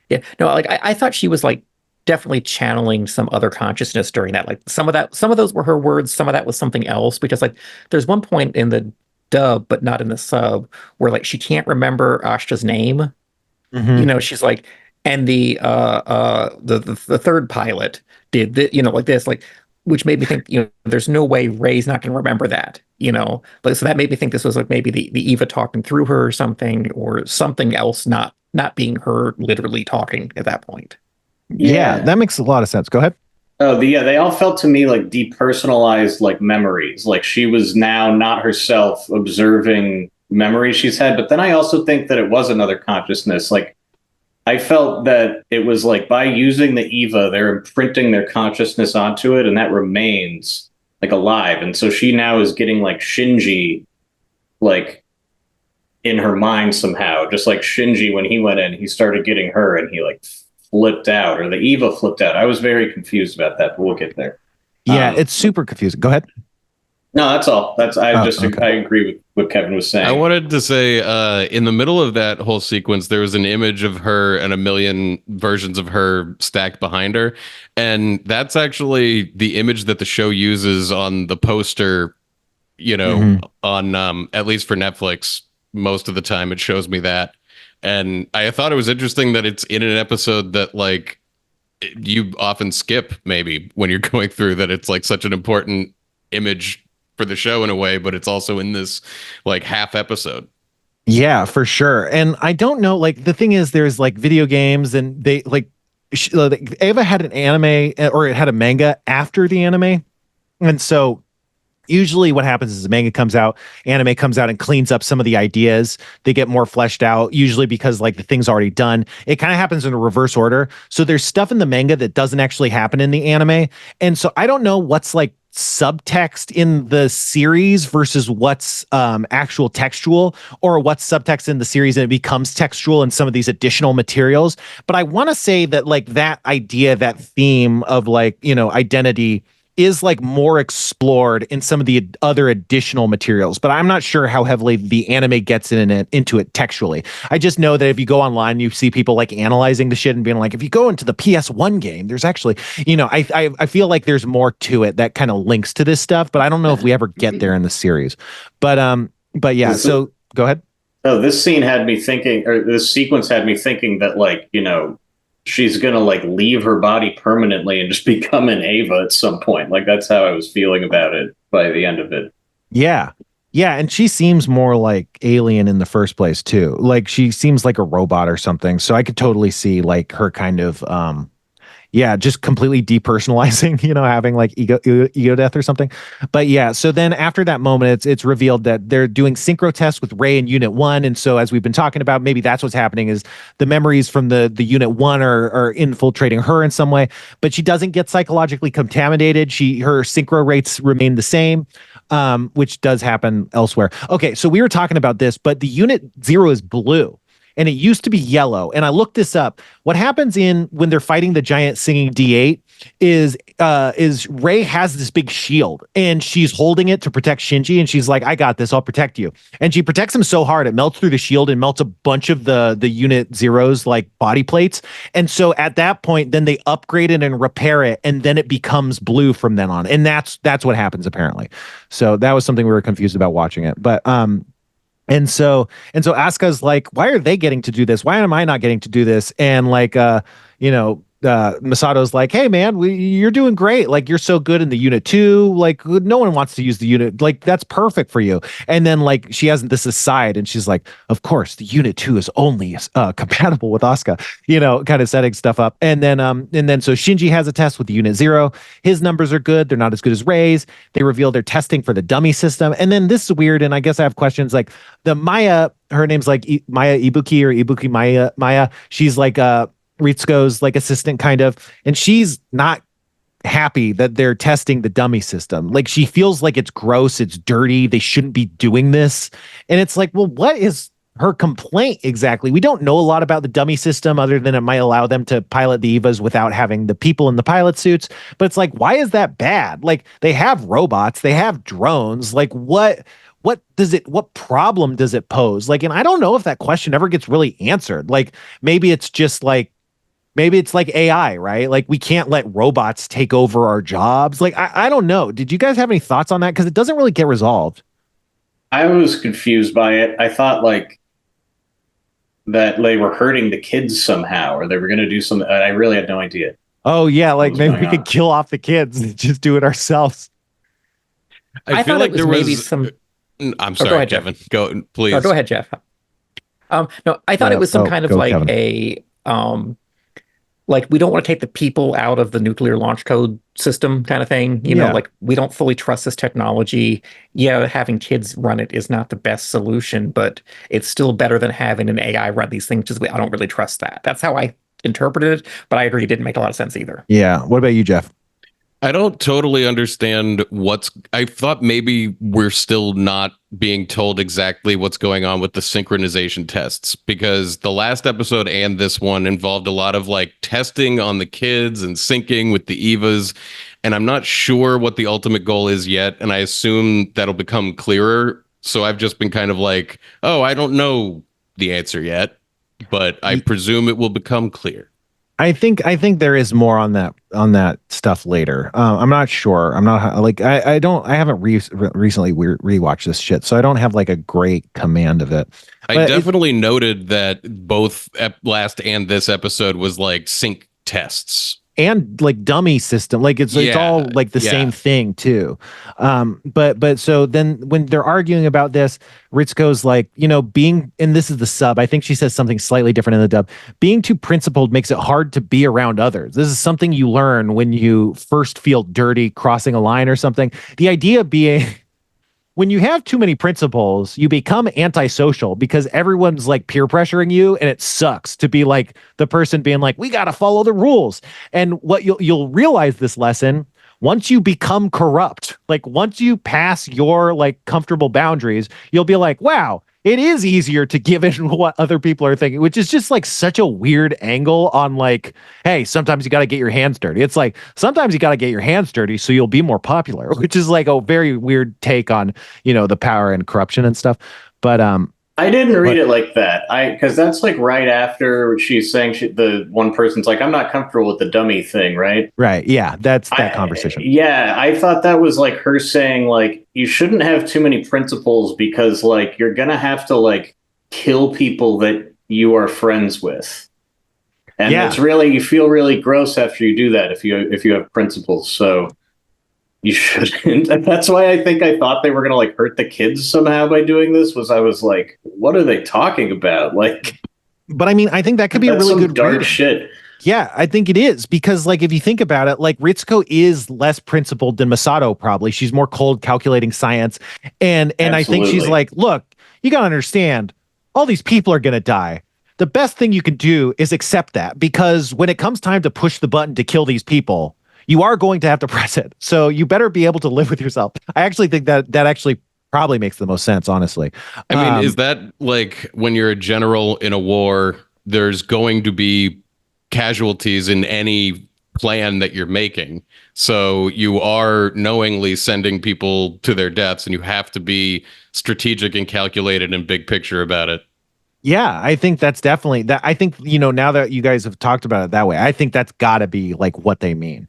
Yeah. No, like I thought she was like definitely channeling some other consciousness during that. Like some of those were her words, some of that was something else. Because like there's one point in the dub, but not in the sub, where like she can't remember Ashta's name. Mm-hmm. She's like, and the third pilot did like this, like, which made me think, there's no way Rei's not going to remember that, But so that made me think this was like maybe the Eva talking through her or something else, not being her literally talking at that point. Yeah, that makes a lot of sense. Go ahead. Oh, they all felt to me like depersonalized, like memories. Like she was now not herself observing memories she's had. But then I also think that it was another consciousness. Like I felt that it was like by using the Eva, they're imprinting their consciousness onto it, and that remains like alive. And so she now is getting like Shinji, like in her mind somehow, just like Shinji when he went in, he started getting her, and he like flipped out, or the Eva flipped out. I was very confused about that, but we'll get there. Yeah, it's super confusing. Go ahead. No, that's all. I agree with what Kevin was saying. I wanted to say, in the middle of that whole sequence, there was an image of her and a million versions of her stacked behind her. And that's actually the image that the show uses on the poster, on, at least for Netflix, most of the time it shows me that. And I thought it was interesting that it's in an episode that like you often skip maybe when you're going through, that it's like such an important image for the show in a way, but it's also in this like half episode. Yeah, for sure. And I don't know, like the thing is there's like video games, and they like Ava had an anime, or it had a manga after the anime. And so usually what happens is the manga comes out, anime comes out and cleans up some of the ideas. They get more fleshed out, usually because like the thing's already done. It kind of happens in a reverse order. So there's stuff in the manga that doesn't actually happen in the anime. And so I don't know what's like subtext in the series versus what's actual textual, or what's subtext in the series and it becomes textual in some of these additional materials. But I want to say that like that idea, that theme of like, identity is like more explored in some of the other additional materials, but I'm not sure how heavily the anime gets into it textually. I just know that if you go online, you see people like analyzing the shit and being like, if you go into the PS1 game, there's actually, I feel like there's more to it that kind of links to this stuff, but I don't know if we ever get there in the series. But yeah, so go ahead. Oh, this scene had me thinking, or this sequence had me thinking that, like, she's gonna like leave her body permanently and just become an Ava at some point. Like, that's how I was feeling about it by the end of it. Yeah, and she seems more like Alien in the first place too. Like, she seems like a robot or something. So I could totally see like her kind of just completely depersonalizing, having like ego death or something. But yeah, so then after that moment, it's revealed that they're doing synchro tests with Ray in Unit 1. And so as we've been talking about, maybe that's what's happening, is the memories from the Unit 1 are infiltrating her in some way, but she doesn't get psychologically contaminated. Her synchro rates remain the same, which does happen elsewhere. Okay, so we were talking about this, but the Unit 0 is blue. And it used to be yellow. And I looked this up. What happens when they're fighting the giant singing D8 is Rey has this big shield and she's holding it to protect Shinji. And she's like, I got this. I'll protect you. And she protects him so hard, it melts through the shield and melts a bunch of the Unit Zero's like body plates. And so at that point, then they upgrade it and repair it. And then it becomes blue from then on. And that's what happens apparently. So that was something we were confused about watching it. But, And so Asuka's like, why are they getting to do this? Why am I not getting to do this? And like, Masato's like, hey man, you're doing great. Like, you're so good in the Unit 2. Like, no one wants to use the unit. Like, that's perfect for you. And then like she has this aside, and she's like, of course, the Unit 2 is only compatible with Asuka. Kind of setting stuff up. And then so Shinji has a test with the Unit 0. His numbers are good. They're not as good as Ray's. They reveal they're testing for the dummy system. And then this is weird. And I guess I have questions like the Maya. Her name's like Maya Ibuki or Ibuki Maya. She's like Ritsuko's like assistant kind of, and she's not happy that they're testing the dummy system. Like, she feels like it's gross, it's dirty, they shouldn't be doing this. And it's like, well, what is her complaint exactly? We don't know a lot about the dummy system other than it might allow them to pilot the Evas without having the people in the pilot suits. But it's like, why is that bad? Like, they have robots, they have drones. Like, what problem does it pose? Like, and I don't know if that question ever gets really answered. Like, maybe it's like AI, right? Like, we can't let robots take over our jobs. Like, I don't know. Did you guys have any thoughts on that? Because it doesn't really get resolved. I was confused by it. I thought like that they were hurting the kids somehow, or they were going to do something. I really had no idea. Oh yeah, like maybe we could kill off the kids and just do it ourselves. I feel like there was maybe some. I'm sorry, go ahead, Kevin. Jeff. Go, please. Oh, go ahead, Jeff. No, I thought it was some kind of like Kevin. like, we don't want to take the people out of the nuclear launch code system kind of thing. You know, like, we don't fully trust this technology. Yeah, having kids run it is not the best solution, but it's still better than having an AI run these things. Just, I don't really trust that. That's how I interpreted it, but I agree, it didn't make a lot of sense either. Yeah. What about you, Jeff? I don't totally understand I thought maybe we're still not being told exactly what's going on with the synchronization tests, because the last episode and this one involved a lot of like testing on the kids and syncing with the Evas. And I'm not sure what the ultimate goal is yet. And I assume that'll become clearer. So I've just been kind of like, oh, I don't know the answer yet, but I presume it will become clear. I think there is more on that stuff later. I'm not sure. I'm not like I haven't recently rewatched this shit, so I don't have like a great command of it. I definitely noted that both last and this episode was like sync tests and like dummy system, like it's all like the same thing too. But so then when they're arguing about this, Ritsuko's like, being, and this is the sub, I think she says something slightly different in the dub, being too principled makes it hard to be around others. This is something you learn when you first feel dirty crossing a line or something. The idea being, when you have too many principles, you become antisocial because everyone's like peer pressuring you, and it sucks to be like the person being like, we got to follow the rules. And what you'll realize this lesson once you become corrupt, like once you pass your like comfortable boundaries, you'll be like, wow, it is easier to give in what other people are thinking, which is just like such a weird angle on like, hey, sometimes you got to get your hands dirty. It's like sometimes you got to get your hands dirty so you'll be more popular, which is like a very weird take on, the power and corruption and stuff. But I didn't read it like that. Because that's like right after she's saying the one person's like, I'm not comfortable with the dummy thing, right? Right. Yeah, that's that conversation. Yeah, I thought that was like her saying like you shouldn't have too many principles because like you're gonna have to like kill people that you are friends with, and it's really you feel really gross after you do that if you have principles. So. You shouldn't. And that's why I thought they were going to like hurt the kids somehow by doing this. I was like, what are they talking about? Like, but I mean, I think that could be a really good dark reading. Shit. Yeah, I think it is because like if you think about it, like Ritsuko is less principled than Masato probably. She's more cold, calculating science, and I think she's like, look, you got to understand, all these people are going to die. The best thing you can do is accept that because when it comes time to push the button to kill these people. You are going to have to press it. So you better be able to live with yourself. I actually think that actually probably makes the most sense, honestly. I mean, is that like when you're a general in a war, there's going to be casualties in any plan that you're making. So you are knowingly sending people to their deaths and you have to be strategic and calculated and big picture about it. Yeah, I think that's definitely that. I think, now that you guys have talked about it that way, I think that's got to be like what they mean,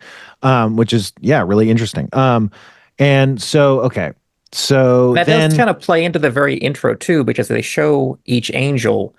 which is, really interesting. And so, okay. So that does kind of play into the very intro, too, because they show each angel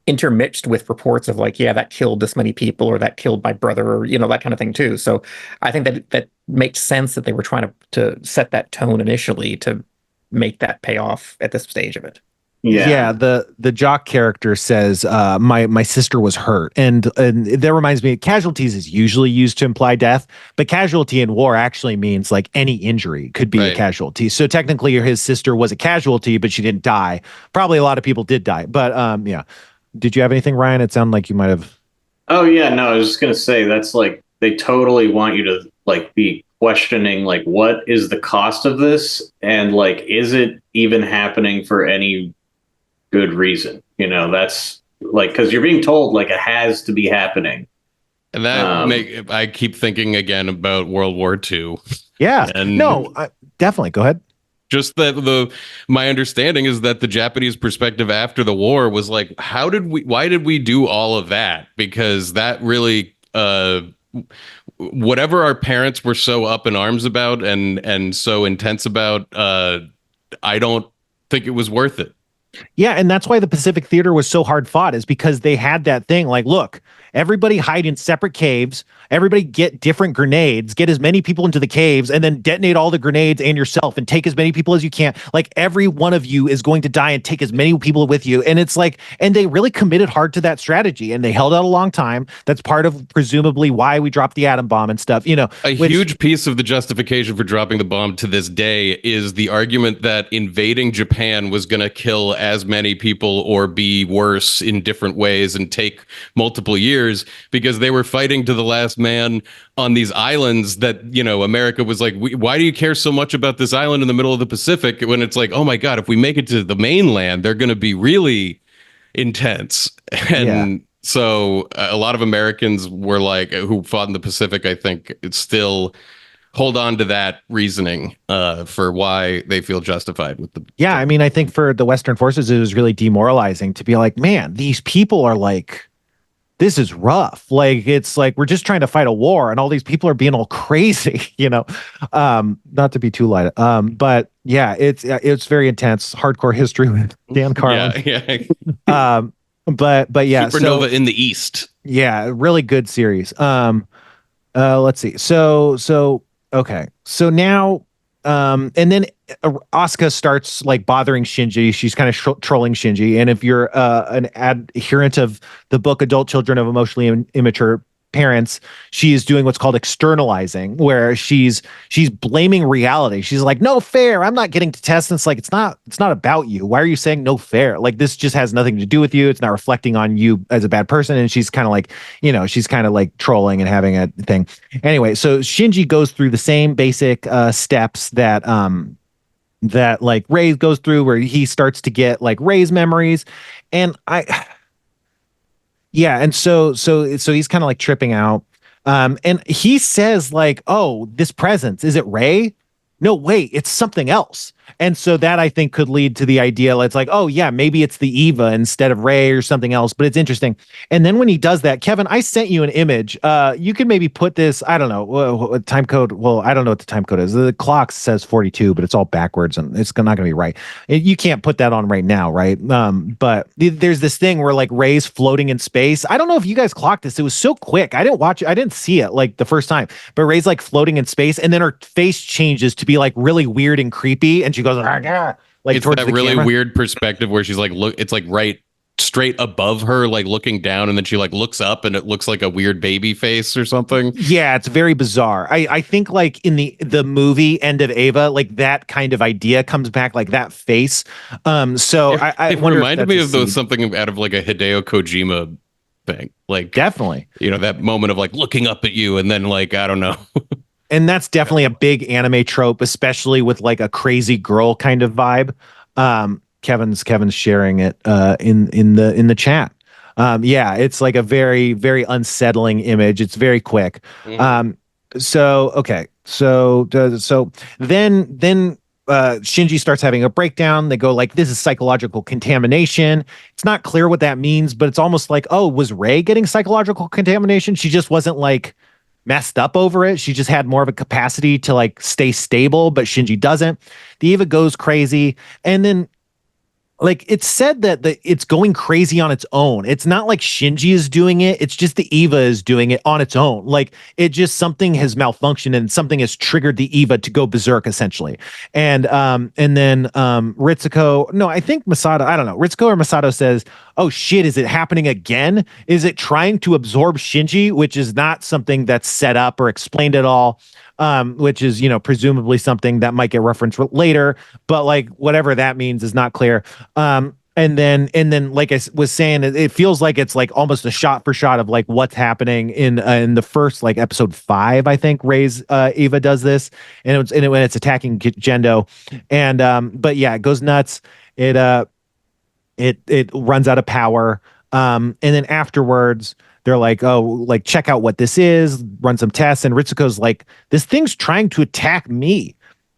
intermixed with reports of like, yeah, that killed this many people or that killed my brother or, that kind of thing, too. So I think that makes sense that they were trying to set that tone initially to make that pay off at this stage of it. Yeah, the jock character says, my sister was hurt. And that reminds me, casualties is usually used to imply death, but casualty in war actually means like any injury could be a casualty. So technically his sister was a casualty, but she didn't die. Probably a lot of people did die. But yeah. Did you have anything, Ryan? It sounded like you might have. Oh, yeah, no, I was just going to say that's like they totally want you to like be questioning like what is the cost of this? And like, is it even happening for any good reason? That's like because you're being told like it has to be happening, and that I keep thinking again about World War II. Yeah, and definitely go ahead. Just that my understanding is that the Japanese perspective after the war was like, why did we do all of that? Because that really whatever our parents were so up in arms about and so intense about, I don't think it was worth it. Yeah, and that's why the Pacific Theater was so hard fought, is because they had that thing like, look, everybody hide in separate caves, everybody get different grenades, get as many people into the caves, and then detonate all the grenades and yourself and take as many people as you can. Like every one of you is going to die and take as many people with you. And it's like, and they really committed hard to that strategy and they held out a long time. That's part of presumably why we dropped the atom bomb and stuff, huge piece of the justification for dropping the bomb to this day is the argument that invading Japan was going to kill as many people or be worse in different ways and take multiple years because they were fighting to the last man on these islands that, America was like, why do you care so much about this island in the middle of the Pacific when it's like, oh my God, if we make it to the mainland, they're going to be really intense. And so a lot of Americans were like, who fought in the Pacific, I think it's still hold on to that reasoning for why they feel justified with the. Yeah, I mean, I think for the Western forces, it was really demoralizing to be like, man, these people are like, this is rough. Like, it's like, we're just trying to fight a war and all these people are being all crazy, not to be too light. But yeah, it's very intense, hardcore history with Dan Carlin. Yeah. But yeah. Supernova in the East. Yeah. Really good series. Let's see. So, okay. So now, and then Asuka starts like bothering Shinji. She's kind of trolling Shinji. And if you're an adherent of the book Adult Children of Emotionally Immature Parents, she is doing what's called externalizing, where she's blaming reality. She's like, no fair, I'm not getting to test. And it's like, it's not about you. Why are you saying no fair? Like, this just has nothing to do with you. It's not reflecting on you as a bad person. And she's kind of like, she's kind of like trolling and having a thing. Anyway, so Shinji goes through the same basic steps that that like Ray goes through where he starts to get like Ray's memories. And and so he's kind of like tripping out. And he says like, oh, this presence, is it Ray? No, wait, it's something else. And so that I think could lead to the idea. It's like, oh yeah, maybe it's the Eva instead of Ray or something else, but it's interesting. And then when he does that, Kevin, I sent you an image. You can maybe put this, I don't know, what time code. Well, I don't know what the time code is. The clock says 42, but it's all backwards and it's not going to be right. You can't put that on right now, right? But there's this thing where like Ray's floating in space. I don't know if you guys clocked this. It was so quick. I didn't watch it. I didn't see it like the first time, but Ray's like floating in space and then her face changes to be like really weird and creepy. And she goes, like it's towards that the really camera. weird perspective where she's like, look, it's like right straight above her, like looking down, and then she like looks up and it looks like a weird baby face or something. Yeah, it's very bizarre. I think like in the movie End of Ava, like that kind of idea comes back, like that face. So it reminded me of those something out of like a Hideo Kojima thing. Like definitely, that moment of like looking up at you and then like, I don't know. And that's definitely a big anime trope, especially with like a crazy girl kind of vibe. Kevin's sharing it in the chat. It's like a very, very unsettling image. It's very quick. Mm-hmm. So then Shinji starts having a breakdown. They go like, this is psychological contamination. It's not clear what that means, but it's almost like, oh, was Rei getting psychological contamination? She just wasn't like messed up over it. She just had more of a capacity to like stay stable, but Shinji doesn't. The Eva goes crazy. And then like it's said that it's going crazy on its own. It's not like Shinji is doing it. It's just the Eva is doing it on its own. Like it just something has malfunctioned and something has triggered the Eva to go berserk essentially. And then Ritsuko, no, I think Masato, I don't know. Ritsuko or Masato says, oh shit, is it happening again? Is it trying to absorb Shinji, which is not something that's set up or explained at all. Which is, presumably something that might get referenced later, but like whatever that means is not clear. And then like I was saying, it feels like it's like almost a shot for shot of like what's happening in the first like episode 5. I think Ray's Eva does this, and when it's attacking Gendo, and but yeah, it goes nuts. It runs out of power, and then afterwards. They're like, oh, like, check out what this is, run some tests. And Ritsuko's like, this thing's trying to attack me.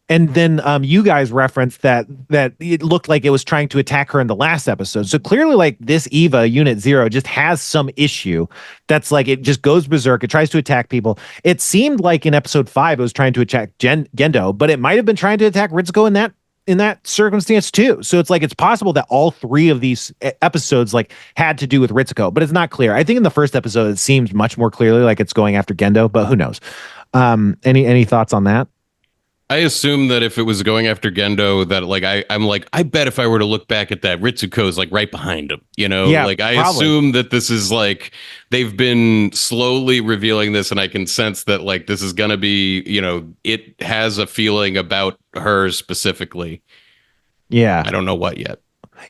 And then you guys referenced that it looked like it was trying to attack her in the last episode. So clearly, like, this Eva, Unit 0, just has some issue that's like, it just goes berserk. It tries to attack people. It seemed like in episode 5, it was trying to attack Gendo, but it might have been trying to attack Ritsuko in that circumstance too. So it's like it's possible that all 3 of these episodes like had to do with Ritsuko, but it's not clear. I think in the first episode it seemed much more clearly like it's going after Gendo, but who knows? Any thoughts on that? I assume that if it was going after Gendo, that like I'm like, I bet if I were to look back at that, Ritsuko's like right behind him, Yeah, like I probably assume that this is like they've been slowly revealing this, and I can sense that like this is gonna be, it has a feeling about her specifically. Yeah, I don't know what yet.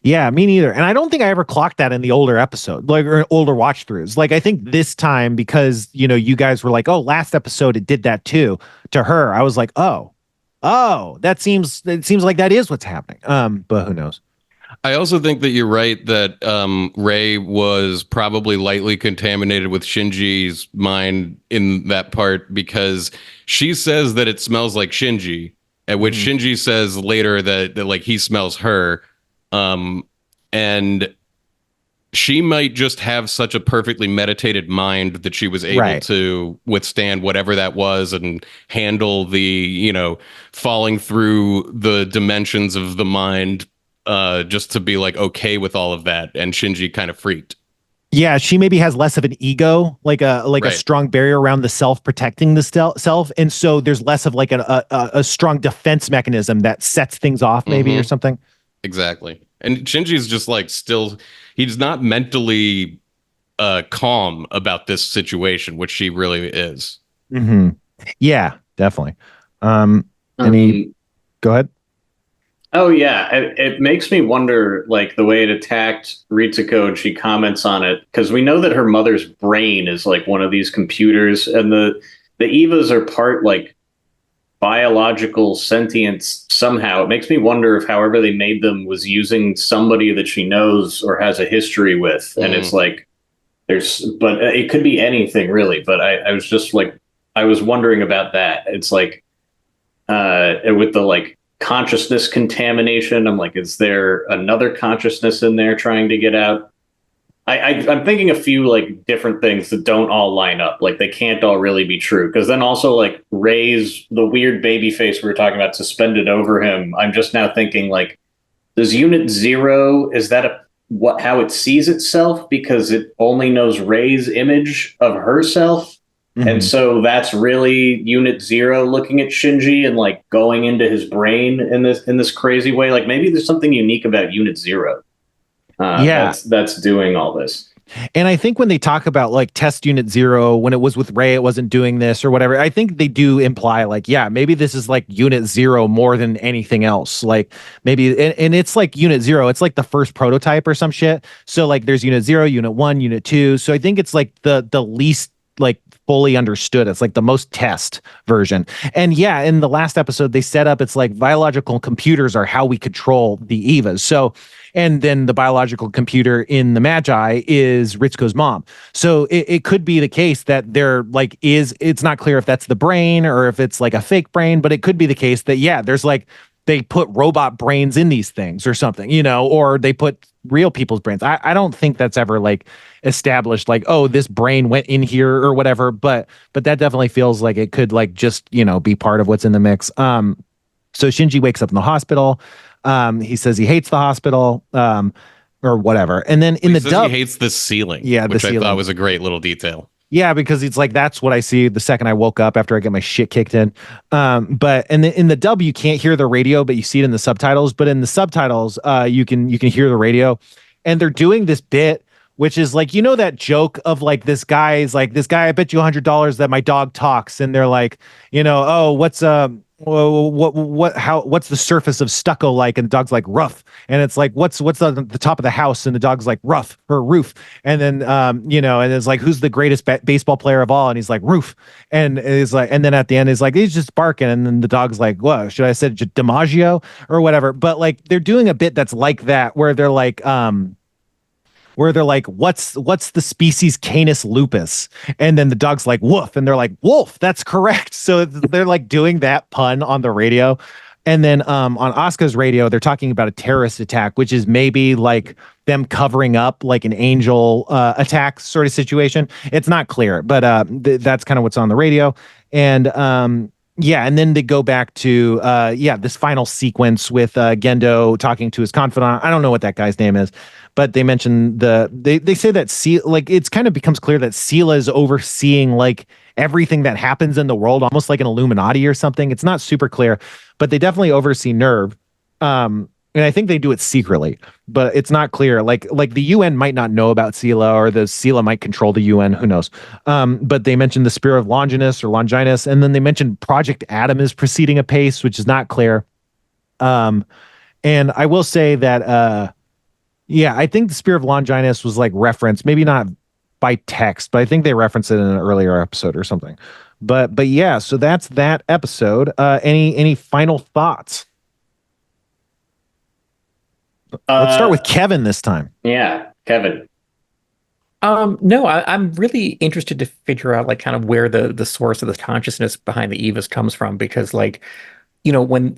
Yeah, me neither. And I don't think I ever clocked that in the older episode, like or older watch throughs. Like I think this time, because you guys were like, oh, last episode it did that too to her. I was like, oh, it seems like that is what's happening. But who knows? I also think that you're right that Rei was probably lightly contaminated with Shinji's mind in that part, because she says that it smells like Shinji, at which Shinji says later that like he smells her. And she might just have such a perfectly meditated mind that she was able to withstand whatever that was and handle the, falling through the dimensions of the mind, just to be like, okay with all of that. And Shinji kind of freaked. Yeah, she maybe has less of an ego, like a strong barrier around the self, protecting the self. And so there's less of like a strong defense mechanism that sets things off maybe or something. Exactly. And Shinji's just like he's not mentally calm about this situation, which she really is. Mm-hmm. Yeah, definitely. Go ahead. Oh yeah, it makes me wonder, like the way it attacked Ritsuko, and she comments on it, because we know that her mother's brain is like one of these computers, and the Evas are part like biological sentience somehow. It makes me wonder if however they made them was using somebody that she knows or has a history with. And it's like, but it could be anything really. But I was just like, I was wondering about that. It's like, with the like consciousness contamination, I'm like, is there another consciousness in there trying to get out? I'm thinking a few like different things that don't all line up. Like they can't all really be true. Because then also like Ray's the weird baby face we were talking about suspended over him. I'm just now thinking like, does Unit Zero, is that how it sees itself? Because it only knows Ray's image of herself. Mm-hmm. And so that's really Unit Zero looking at Shinji and like going into his brain in this crazy way. Like maybe there's something unique about Unit Zero. That's doing all this. And I think when they talk about like test Unit Zero, when it was with Ray, it wasn't doing this or whatever. I think they do imply like, yeah, maybe this is like Unit Zero more than anything else. Like maybe, and it's like Unit Zero, it's like the first prototype or some shit. So like there's Unit Zero, Unit 1, Unit 2. So I think it's like the least like fully understood. It's like the most test version. And yeah, in the last episode, they set up, it's like biological computers are how we control the Evas. So, and then the biological computer in the Magi is Ritsuko's mom. So it could be the case that there like it's not clear if that's the brain or if it's like a fake brain, but it could be the case that, yeah, there's like, they put robot brains in these things or something, you know, or they put real people's brains. I don't think that's ever like established like, oh, this brain went in here or whatever, but that definitely feels like it could like just, you know, be part of what's in the mix. So Shinji wakes up in the hospital. He says he hates the hospital, or whatever. And then in the dub, he hates the ceiling, which I thought was a great little detail. Yeah, because it's like that's what I see the second I woke up after I get my shit kicked in. But in the dub, you can't hear the radio, but you see it in the subtitles. But in the subtitles, you can hear the radio, and they're doing this bit, which is like, you know, that joke of like this guy, I bet you $100 that my dog talks, and they're like, you know, oh, what's what's the surface of stucco like? And the dog's like rough. And it's like, what's the top of the house? And the dog's like rough or roof. And then, you know, and it's like, who's the greatest baseball player of all? And he's like roof. And it's like, and then at the end, he's like, he's just barking. And then the dog's like, what should I say? DiMaggio or whatever. But like, they're doing a bit that's like that, where they're like, what's the species Canis lupus? And then the dog's like, woof. And they're like, wolf, that's correct. So they're like doing that pun on the radio. And then on Asuka's radio, they're talking about a terrorist attack, which is maybe like them covering up like an angel attack sort of situation. It's not clear, but that's kind of what's on the radio. And yeah, and then they go back to this final sequence with Gendo talking to his confidant. I don't know what that guy's name is, but they mention they say that like it's kind of becomes clear that Sela is overseeing like everything that happens in the world, almost like an Illuminati or something. It's not super clear, but they definitely oversee Nerve. And I think they do it secretly, but it's not clear. Like the UN might not know about Sela, or the Sela might control the UN. Who knows? But they mentioned the Spear of Longinus or Longinus, and then they mentioned Project Adam is proceeding apace, which is not clear. And I will say that, I think the Spear of Longinus was like referenced, maybe not by text, but I think they referenced it in an earlier episode or something. But yeah, so that's that episode. Any final thoughts? Let's start with Kevin this time. Yeah, Kevin. No, I'm really interested to figure out like kind of where the source of the consciousness behind the Evas comes from, because like, you know, when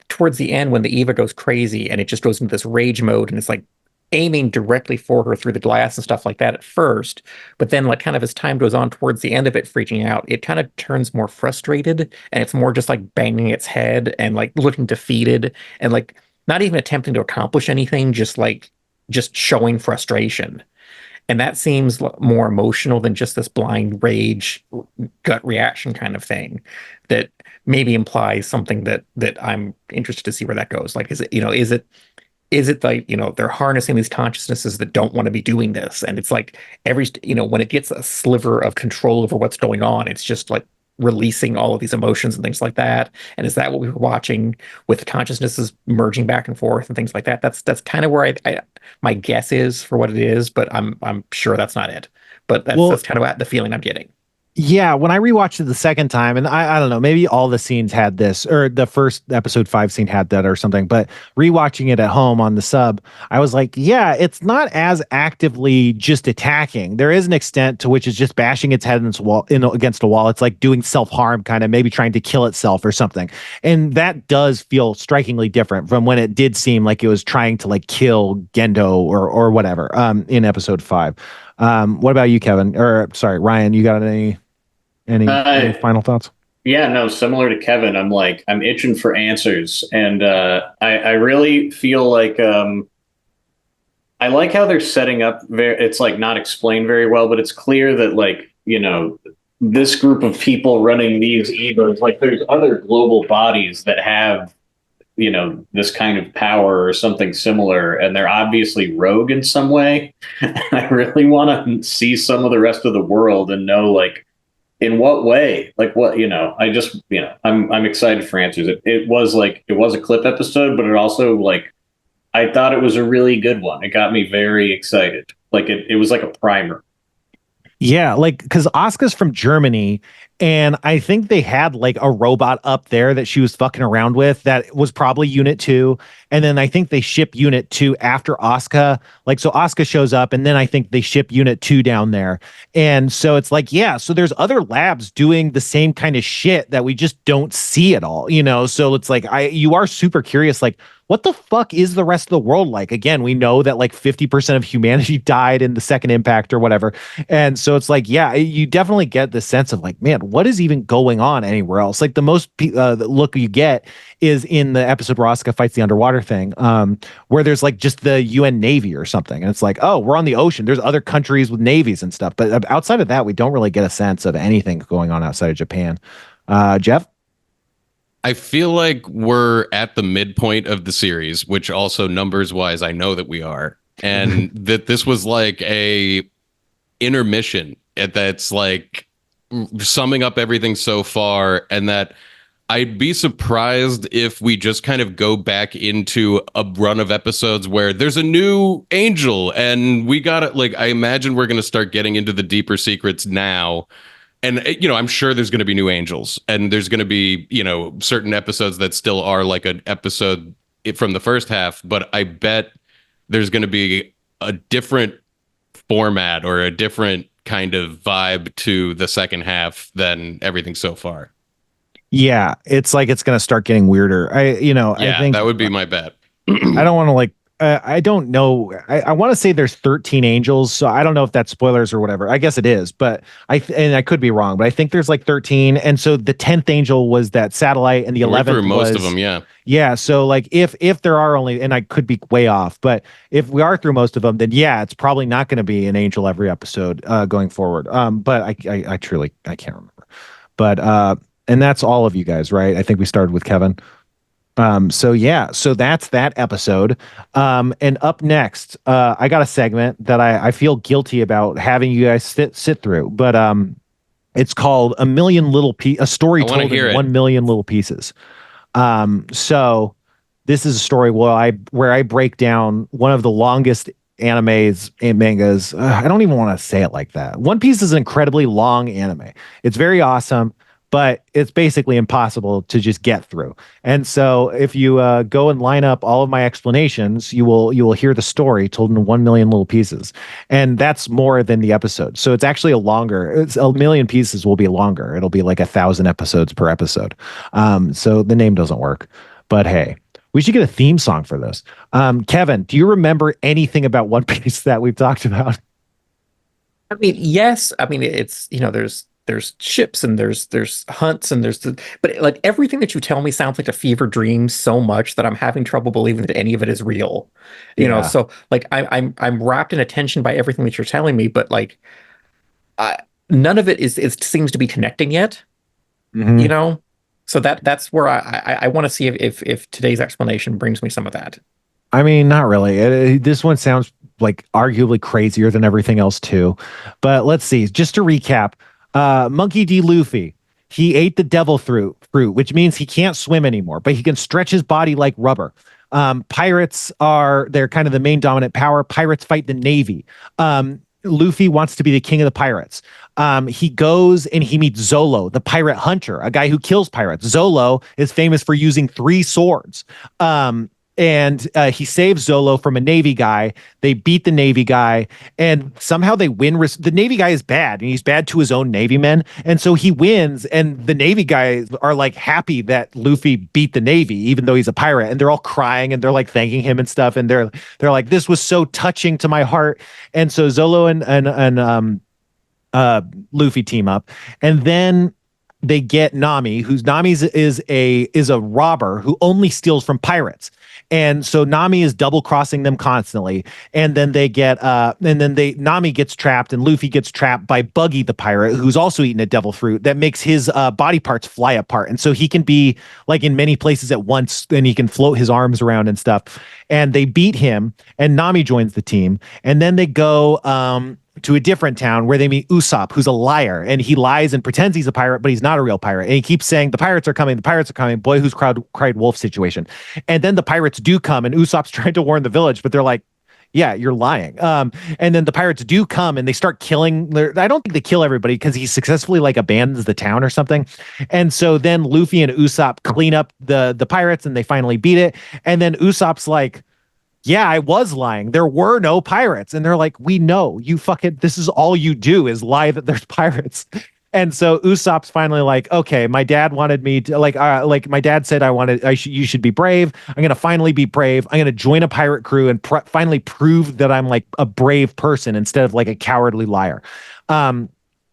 towards the end, when the Eva goes crazy and it just goes into this rage mode and it's like aiming directly for her through the glass and stuff like that at first, but then like kind of as time goes on towards the end of it freaking out, it kind of turns more frustrated and it's more just like banging its head and like looking defeated and like not even attempting to accomplish anything, just showing frustration. And that seems more emotional than just this blind rage, gut reaction kind of thing that maybe implies something that I'm interested to see where that goes. Like, is it like, you know, they're harnessing these consciousnesses that don't want to be doing this. And it's like when it gets a sliver of control over what's going on, it's just like releasing all of these emotions and things like that. And is that what we were watching with the consciousnesses merging back and forth and things like that? That's kind of where I my guess is for what it is, but I'm sure that's not it. But that's kind of the feeling I'm getting. Yeah, when I rewatched it the second time, and I don't know, maybe all the scenes had this, or the first episode 5 scene had that or something, but rewatching it at home on the sub, I was like, yeah, it's not as actively just attacking. There is an extent to which it's just bashing its head against a wall. It's like doing self-harm, kind of maybe trying to kill itself or something. And that does feel strikingly different from when it did seem like it was trying to like kill Gendo or whatever in episode 5. What about you, Kevin? Or sorry, Ryan, you got any final thoughts? Yeah, no, similar to Kevin, I'm itching for answers, and I really feel like I like how they're setting up. It's like not explained very well, but it's clear that this group of people running these egos, like there's other global bodies that have this kind of power or something similar, and they're obviously rogue in some way. I really want to see some of the rest of the world and know in what way, I'm excited for answers. It was a clip episode, but it also I thought it was a really good one. It got me very excited. It was like a primer. Yeah, because Asuka's from Germany, and I think they had like a robot up there that she was fucking around with that was probably Unit 2. And then I think they ship Unit 2 after Asuka. So Asuka shows up, and then I think they ship Unit 2 down there. And so it's like, yeah, so there's other labs doing the same kind of shit that we just don't see at all, So it's like you are super curious, what the fuck is the rest of the world like? Again, we know that 50% of humanity died in the second impact or whatever. And so it's like, yeah, you definitely get the sense of man, what is even going on anywhere else? The most look you get is in the episode where Asuka fights the underwater thing, where there's just the UN Navy or something. And it's like, oh, we're on the ocean. There's other countries with navies and stuff. But outside of that, we don't really get a sense of anything going on outside of Japan. Jeff? I feel like we're at the midpoint of the series, which also numbers wise, I know that we are. And that this was like a intermission that's summing up everything so far, and that I'd be surprised if we just kind of go back into a run of episodes where there's a new angel and we got it. I imagine we're going to start getting into the deeper secrets now. And, I'm sure there's going to be new angels, and there's going to be, certain episodes that still are like an episode from the first half. But I bet there's going to be a different format or a different kind of vibe to the second half than everything so far. Yeah, it's it's going to start getting weirder. I think that would be my bet. I don't want to I don't know. I want to say there's 13 angels, so I don't know if that's spoilers or whatever. I guess it is, but I could be wrong, but I think there's 13, and so the 10th angel was that satellite, and the 11th most of them, yeah. Yeah, so if there are only, and I could be way off, but if we are through most of them, then yeah, it's probably not going to be an angel every episode going forward. But I truly can't remember. But and that's all of you guys, right? I think we started with Kevin. So that's that episode. And up next, I got a segment that I feel guilty about having you guys sit through, but it's called a story told in 1 million little pieces. So this is a story where I break down one of the longest animes and mangas. I don't even want to say it like that. One Piece is an incredibly long anime. It's very awesome, but it's basically impossible to just get through. And so if you go and line up all of my explanations, you will hear the story told in 1 million little pieces. And that's more than the episode. So it's actually it's 1 million pieces will be longer. It'll be 1,000 episodes per episode. So the name doesn't work, but hey, we should get a theme song for this. Kevin, do you remember anything about One Piece that we've talked about? I mean, yes. I mean, it's, there's ships and there's hunts and but everything that you tell me sounds like a fever dream so much that I'm having trouble believing that any of it is real. So I'm wrapped in attention by everything that you're telling me, but none of it seems to be connecting yet. Mm-hmm. So that's where I want to see if today's explanation brings me some of that. I mean, not really. This one sounds arguably crazier than everything else too. But let's see. Just to recap, Monkey D. Luffy, he ate the devil fruit, which means he can't swim anymore, but he can stretch his body like rubber. Pirates they're kind of the main dominant power. Pirates fight the Navy. Luffy wants to be the king of the pirates. He goes and he meets Zolo, the pirate hunter, a guy who kills pirates. Zolo is famous for using 3 swords. And he saves Zolo from a Navy guy. They beat the Navy guy, and somehow they win. The Navy guy is bad, and he's bad to his own Navy men. And so he wins, and the Navy guys are like happy that Luffy beat the Navy, even though he's a pirate. And they're all crying, and they're like thanking him and stuff. And they're like, "This was so touching to my heart." And so Zolo and Luffy team up, and then they get Nami, is a robber who only steals from pirates. And so Nami is double crossing them constantly. And then Nami gets trapped, and Luffy gets trapped by Buggy the pirate, who's also eating a devil fruit that makes his body parts fly apart. And so he can be like in many places at once, and he can float his arms around and stuff. And they beat him, and Nami joins the team. And then they go to a different town where they meet Usopp, who's a liar, and he lies and pretends he's a pirate, but he's not a real pirate. And he keeps saying, the pirates are coming, boy who's cried wolf situation. And then the pirates do come, and Usopp's trying to warn the village, but they're like, yeah, you're lying. And then the pirates do come, and they start killing. I don't think they kill everybody because he successfully like abandons the town or something. And so then Luffy and Usopp clean up the pirates, and they finally beat it. And then Usopp's like, yeah, I was lying. There were no pirates. And they're like, we know you this is all you do is lie that there's pirates. And so Usopp's finally like, okay, my dad wanted me to like my dad said you should be brave. I'm going to finally be brave. I'm going to join a pirate crew and finally prove that I'm like a brave person instead of like a cowardly liar. And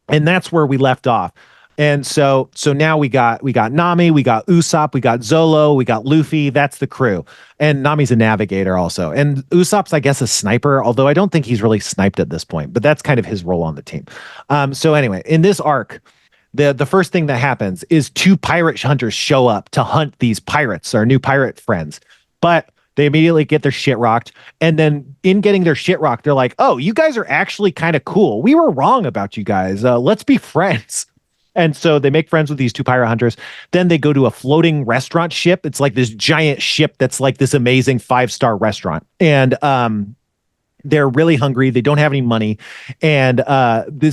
that's where we left off. And so now we got Nami, we got Usopp, we got Zolo, we got Luffy. That's the crew. And Nami's a navigator also. And Usopp's, I guess, a sniper, although I don't think he's really sniped at this point, but that's kind of his role on the team. So anyway, in this arc, the first thing that happens is 2 pirate hunters show up to hunt these pirates, our new pirate friends. But they immediately get their shit rocked. And then in getting their shit rocked, they're like, oh, you guys are actually kind of cool. We were wrong about you guys. Let's be friends. And so they make friends with these 2 pirate hunters. Then they go to a floating restaurant ship. It's like this giant ship that's like this amazing 5-star restaurant. And they're really hungry. They don't have any money. And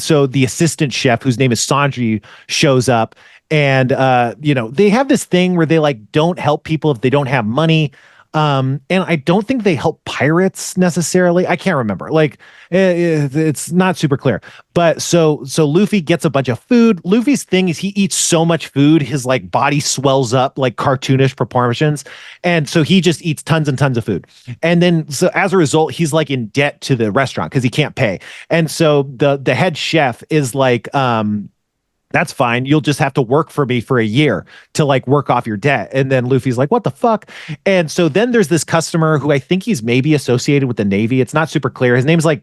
so the assistant chef, whose name is Sanji, shows up. And, they have this thing where they like don't help people if they don't have money. And I don't think they help pirates necessarily. I can't remember. Like it's not super clear. But so Luffy gets a bunch of food. Luffy's thing is he eats so much food, his like body swells up like cartoonish proportions. And so he just eats tons and tons of food. And then so as a result, he's like in debt to the restaurant because he can't pay. And so the head chef is like, that's fine. You'll just have to work for me for a year to like work off your debt. And then Luffy's like, what the fuck? And so then there's this customer who I think he's maybe associated with the Navy. It's not super clear. His name's like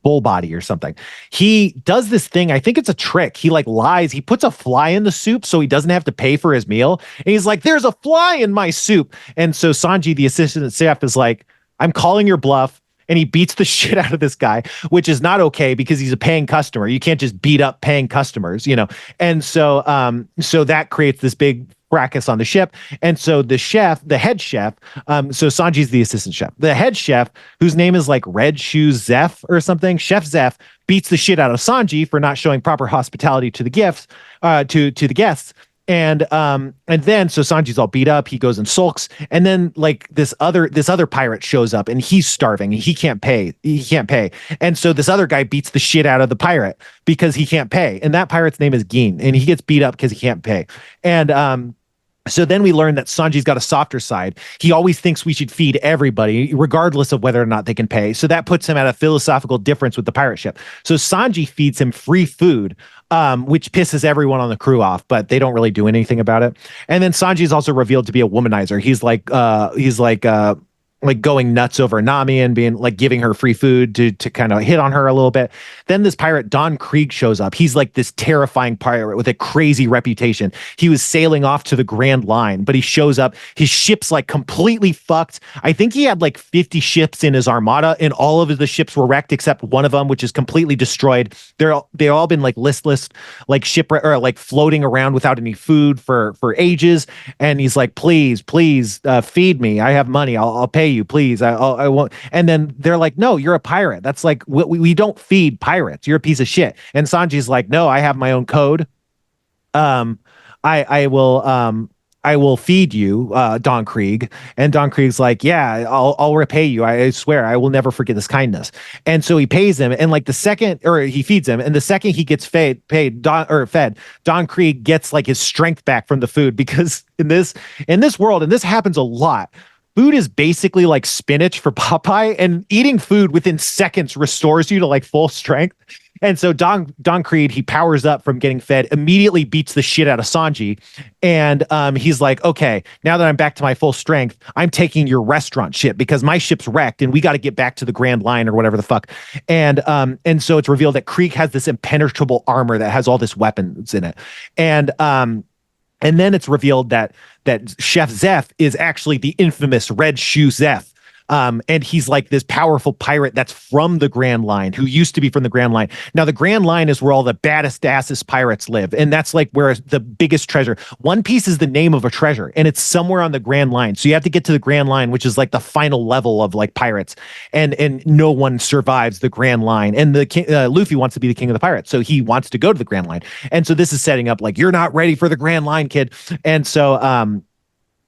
Full Body or something. He does this thing. I think it's a trick. He like lies. He puts a fly in the soup so he doesn't have to pay for his meal. And he's like, there's a fly in my soup. And so Sanji, the assistant chef, is like, I'm calling your bluff. And he beats the shit out of this guy, which is not okay because he's a paying customer. You can't just beat up paying customers, And so that creates this big fracas on the ship. And so the head chef, so Sanji's the assistant chef. The head chef, whose name is like Red Shoes Zeph or something, Chef Zeph, beats the shit out of Sanji for not showing proper hospitality to the guests. And then so Sanji's all beat up. He goes and sulks. And then like this other pirate shows up and he's starving. He can't pay. And so this other guy beats the shit out of the pirate because he can't pay. And that pirate's name is Geen. And he gets beat up because he can't pay. And so then we learn that Sanji's got a softer side. He always thinks we should feed everybody, regardless of whether or not they can pay. So that puts him at a philosophical difference with the pirate ship. So Sanji feeds him free food, which pisses everyone on the crew off, but they don't really do anything about it. And then Sanji is also revealed to be a womanizer. He's like going nuts over Nami and being like giving her free food to kind of hit on her a little bit. Then this pirate, Don Krieg, shows up. He's like this terrifying pirate with a crazy reputation. He was sailing off to the Grand Line, but he shows up. His ship's like completely fucked. I think he had like 50 ships in his armada, and all of the ships were wrecked except one of them, which is completely destroyed. They've all been like listless, like shipwreck or like floating around without any food for ages. And he's like, please, feed me. I have money. I'll pay you, please. I won't. And then they're like, no, you're a pirate. That's like, we don't feed pirates. You're a piece of shit. And Sanji's like, no, I have my own code. I will feed you, Don Krieg. And Don Krieg's like, yeah, I'll repay you. I swear I will never forget this kindness. And so he pays him. And like the second, or he feeds him. And the second he gets fed, Don Krieg gets like his strength back from the food, because in this world, and this happens a lot, food is basically like spinach for Popeye, and eating food within seconds restores you to like full strength. And so Don Krieg, he powers up from getting fed, immediately beats the shit out of Sanji. And he's like, okay, now that I'm back to my full strength, I'm taking your restaurant ship because my ship's wrecked and we got to get back to the Grand Line or whatever the fuck. And so it's revealed that Krieg has this impenetrable armor that has all this weapons in it. And then it's revealed that Chef Zeph is actually the infamous Red Shoe Zeph. And he's like this powerful pirate that's from the Grand Line, who used to be from the Grand Line. Now, the Grand Line is where all the baddest, assest pirates live. And that's like where the biggest treasure. One Piece is the name of a treasure, and it's somewhere on the Grand Line. So you have to get to the Grand Line, which is like the final level of like pirates. And no one survives the Grand Line. And the king, Luffy wants to be the king of the pirates. So he wants to go to the Grand Line. And so this is setting up like, you're not ready for the Grand Line, kid. And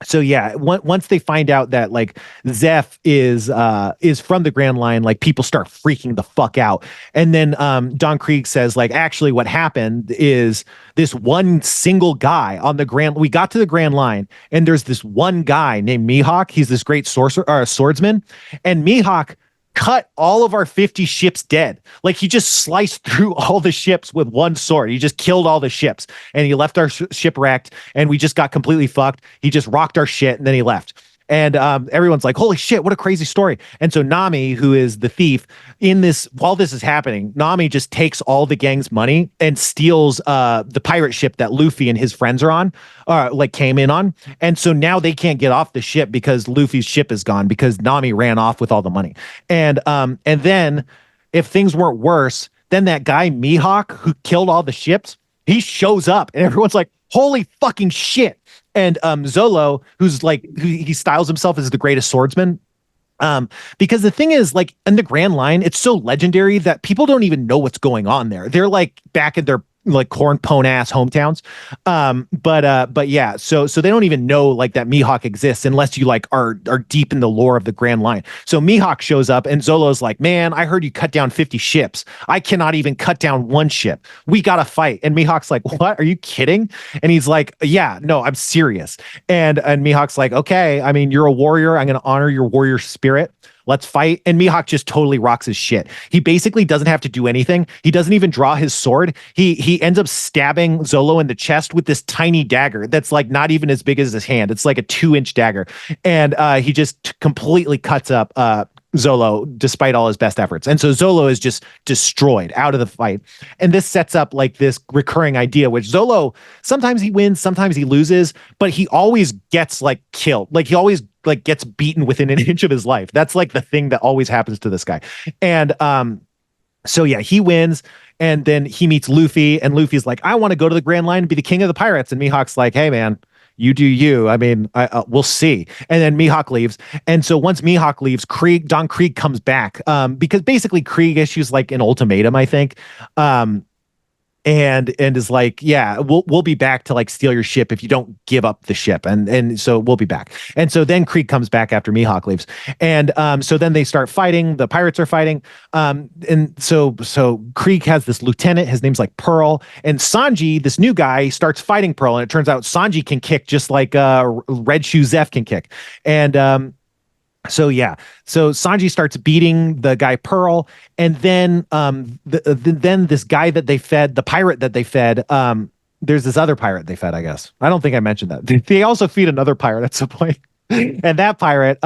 so yeah, once they find out that like Zeph is from the Grand Line, like people start freaking the fuck out. And then Don Krieg says like, actually what happened is this one single guy on the we got to the Grand Line, and there's this one guy named Mihawk. He's this great swordsman, and Mihawk cut all of our 50 ships dead. Like he just sliced through all the ships with one sword. He just killed all the ships, and he left our ship wrecked, and we just got completely fucked. He just rocked our shit, and then he left. And everyone's like, holy shit, what a crazy story. And so Nami, who is the thief in this, while this is happening, Nami just takes all the gang's money and steals the pirate ship that Luffy and his friends are on, like came in on. And so now they can't get off the ship because Luffy's ship is gone, because Nami ran off with all the money. And then if things weren't worse, then that guy Mihawk, who killed all the ships, he shows up, and everyone's like, holy fucking shit. And Zolo, who's like, he styles himself as the greatest swordsman, because the thing is, like, in the Grand Line, it's so legendary that people don't even know what's going on there. They're like back at their like corn pone ass hometowns. But yeah, so they don't even know like that Mihawk exists unless you like are deep in the lore of the Grand Line. So Mihawk shows up, and Zolo's like, man, I heard you cut down 50 ships. I cannot even cut down one ship. We gotta fight. And Mihawk's like, what? Are you kidding? And he's like, yeah, no, I'm serious. And Mihawk's like, okay, I mean, you're a warrior. I'm gonna honor your warrior spirit. Let's fight. And Mihawk just totally rocks his shit. He basically doesn't have to do anything. He doesn't even draw his sword. He ends up stabbing Zolo in the chest with this tiny dagger that's like not even as big as his hand. It's like a 2-inch dagger. And he just completely cuts up Zolo despite all his best efforts. And so Zolo is just destroyed out of the fight. And this sets up like this recurring idea, which Zolo, sometimes he wins, sometimes he loses, but he always gets like killed. Like he always like gets beaten within an inch of his life. That's like the thing that always happens to this guy. And so yeah, he wins, and then he meets Luffy, and Luffy's like, I want to go to the Grand Line and be the king of the pirates. And Mihawk's like, hey man, you do you. I mean, we'll see. And then Mihawk leaves. And so once Mihawk leaves, Don Krieg comes back, because basically Krieg issues like an ultimatum, I think. And is like, yeah, we'll be back to like steal your ship if you don't give up the ship. And so we'll be back. And so then Krieg comes back after Mihawk leaves. And so then they start fighting. The pirates are fighting. And so Krieg has this lieutenant. His name's like Pearl. And Sanji, this new guy, starts fighting Pearl. And it turns out Sanji can kick just like Red Shoe Zeph can kick. And so yeah, so Sanji starts beating the guy Pearl, and then then this guy that they fed, the pirate that they fed, there's this other pirate they fed, I guess. I don't think I mentioned that. They also feed another pirate at some point. And that pirate,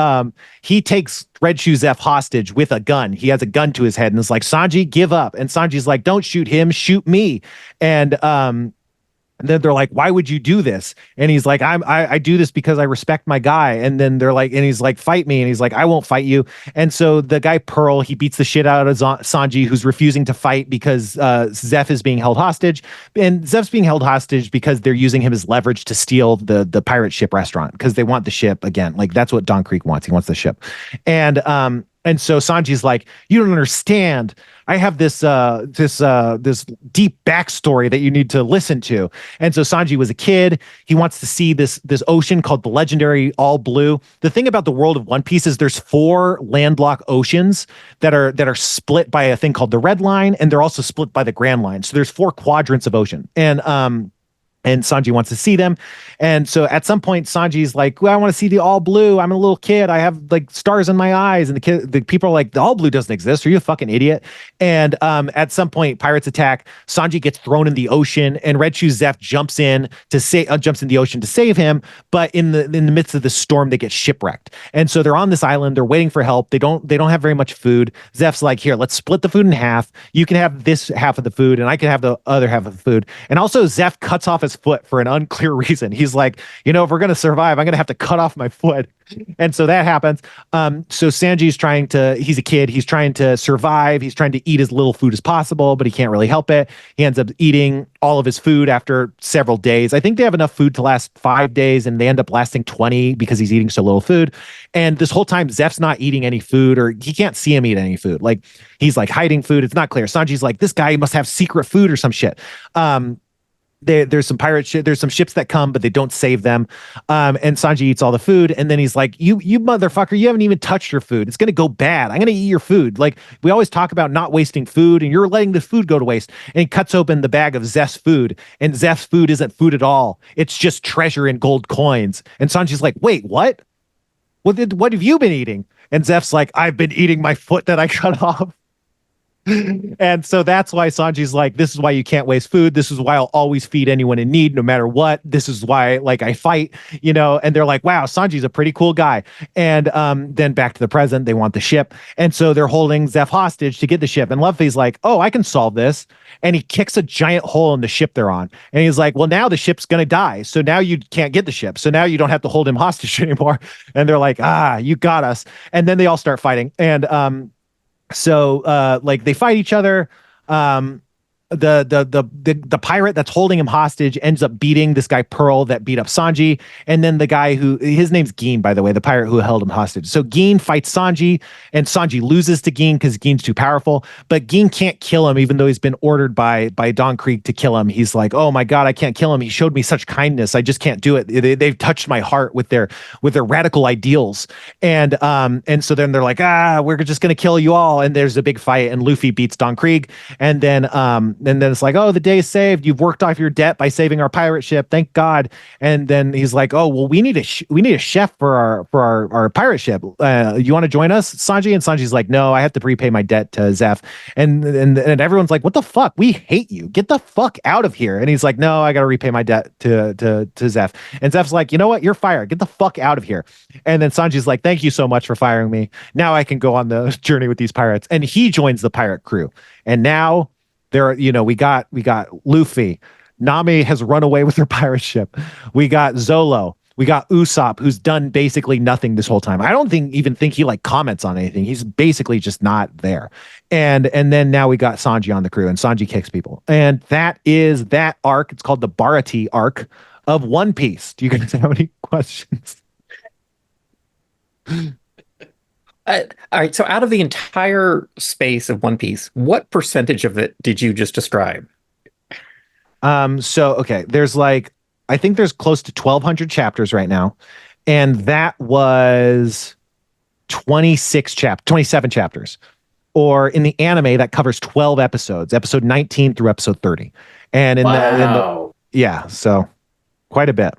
he takes Red Shoe Zeph hostage with a gun. He has a gun to his head and is like, Sanji, give up. And Sanji's like, don't shoot him, shoot me. And And then they're like, why would you do this? And he's like, I do this because I respect my guy. And then they're like, and he's like, fight me. And he's like, I won't fight you. And so the guy Pearl, he beats the shit out of Sanji, who's refusing to fight because Zeph is being held hostage. And Zeph's being held hostage because they're using him as leverage to steal the pirate ship restaurant, because they want the ship again. Like, that's what Don Creek wants. He wants the ship. And so Sanji's like, you don't understand. I have this deep backstory that you need to listen to. And so Sanji was a kid. He wants to see this ocean called the legendary All Blue. The thing about the world of One Piece is there's 4 landlocked oceans that are split by a thing called the Red Line, and they're also split by the Grand Line. So there's 4 quadrants of ocean. And Sanji wants to see them. And so at some point, Sanji's like, well, I want to see the All Blue. I'm a little kid. I have like stars in my eyes. And the people are like, the All Blue doesn't exist. Are you a fucking idiot? And at some point, pirates attack. Sanji gets thrown in the ocean, and Red Shoes Zeph jumps in the ocean to save him. But in the midst of the storm, they get shipwrecked. And so they're on this island. They're waiting for help. They don't have very much food. Zeph's like, here, let's split the food in half. You can have this half of the food, and I can have the other half of the food. And also Zeph cuts off his foot for an unclear reason. He's like, if we're going to survive, I'm going to have to cut off my foot. And so that happens. So Sanji's he's a kid. He's trying to survive. He's trying to eat as little food as possible, but he can't really help it. He ends up eating all of his food after several days. I think they have enough food to last 5 days, and they end up lasting 20 because he's eating so little food. And this whole time, Zeph's not eating any food, or he can't see him eat any food. Like, he's like hiding food. It's not clear. Sanji's like, this guy must have secret food or some shit. There's some pirate shit. There's some ships that come, but they don't save them. And Sanji eats all the food. And then he's like, you motherfucker, you haven't even touched your food. It's going to go bad. I'm going to eat your food. Like, we always talk about not wasting food, and you're letting the food go to waste. And he cuts open the bag of Zeph's food, and Zeph's food isn't food at all. It's just treasure and gold coins. And Sanji's like, wait, what? What have you been eating? And Zeph's like, I've been eating my foot that I cut off. And so that's why Sanji's like, this is why you can't waste food. This is why I'll always feed anyone in need, no matter what. This is why, like, I fight, and they're like, wow, Sanji's a pretty cool guy. And then back to the present, they want the ship. And so they're holding Zeph hostage to get the ship. And Luffy's like, oh, I can solve this. And he kicks a giant hole in the ship they're on. And he's like, well, now the ship's going to die. So now you can't get the ship. So now you don't have to hold him hostage anymore. And they're like, you got us. And then they all start fighting. And so like, they fight each other. The pirate that's holding him hostage ends up beating this guy Pearl that beat up Sanji, and then the guy his name's Geen, by the way, the pirate who held him hostage. So Geen fights Sanji, and Sanji loses to Geen because Geen's too powerful, but Geen can't kill him, even though he's been ordered by Don Krieg to kill him. He's like, oh my god, I can't kill him. He showed me such kindness. I just can't do it. They've touched my heart with their radical ideals. And so then they're like, we're just gonna kill you all. And there's a big fight, and Luffy beats Don Krieg, and then it's like, oh, the day is saved. You've worked off your debt by saving our pirate ship. Thank God. And then he's like, oh, well, we need a chef for our pirate ship. You want to join us, Sanji? And Sanji's like, no, I have to repay my debt to Zeph. And everyone's like, what the fuck? We hate you. Get the fuck out of here. And he's like, no, I got to repay my debt to Zeph. And Zeph's like, you know what? You're fired. Get the fuck out of here. And then Sanji's like, thank you so much for firing me. Now I can go on the journey with these pirates. And he joins the pirate crew. And now we got Luffy. Nami has run away with her pirate ship. We got Zolo. We got Usopp, who's done basically nothing this whole time. I don't even think he like comments on anything. He's basically just not there. And then now we got Sanji on the crew, and Sanji kicks people. And that is that arc. It's called the Bharati arc of One Piece. Do you guys have any questions? All right. So out of the entire space of One Piece, what percentage of it did you just describe? Okay, I think there's close to 1,200 chapters right now. And that was 27 chapters. Or in the anime, that covers 12 episodes, episode 19 through episode 30. And so quite a bit.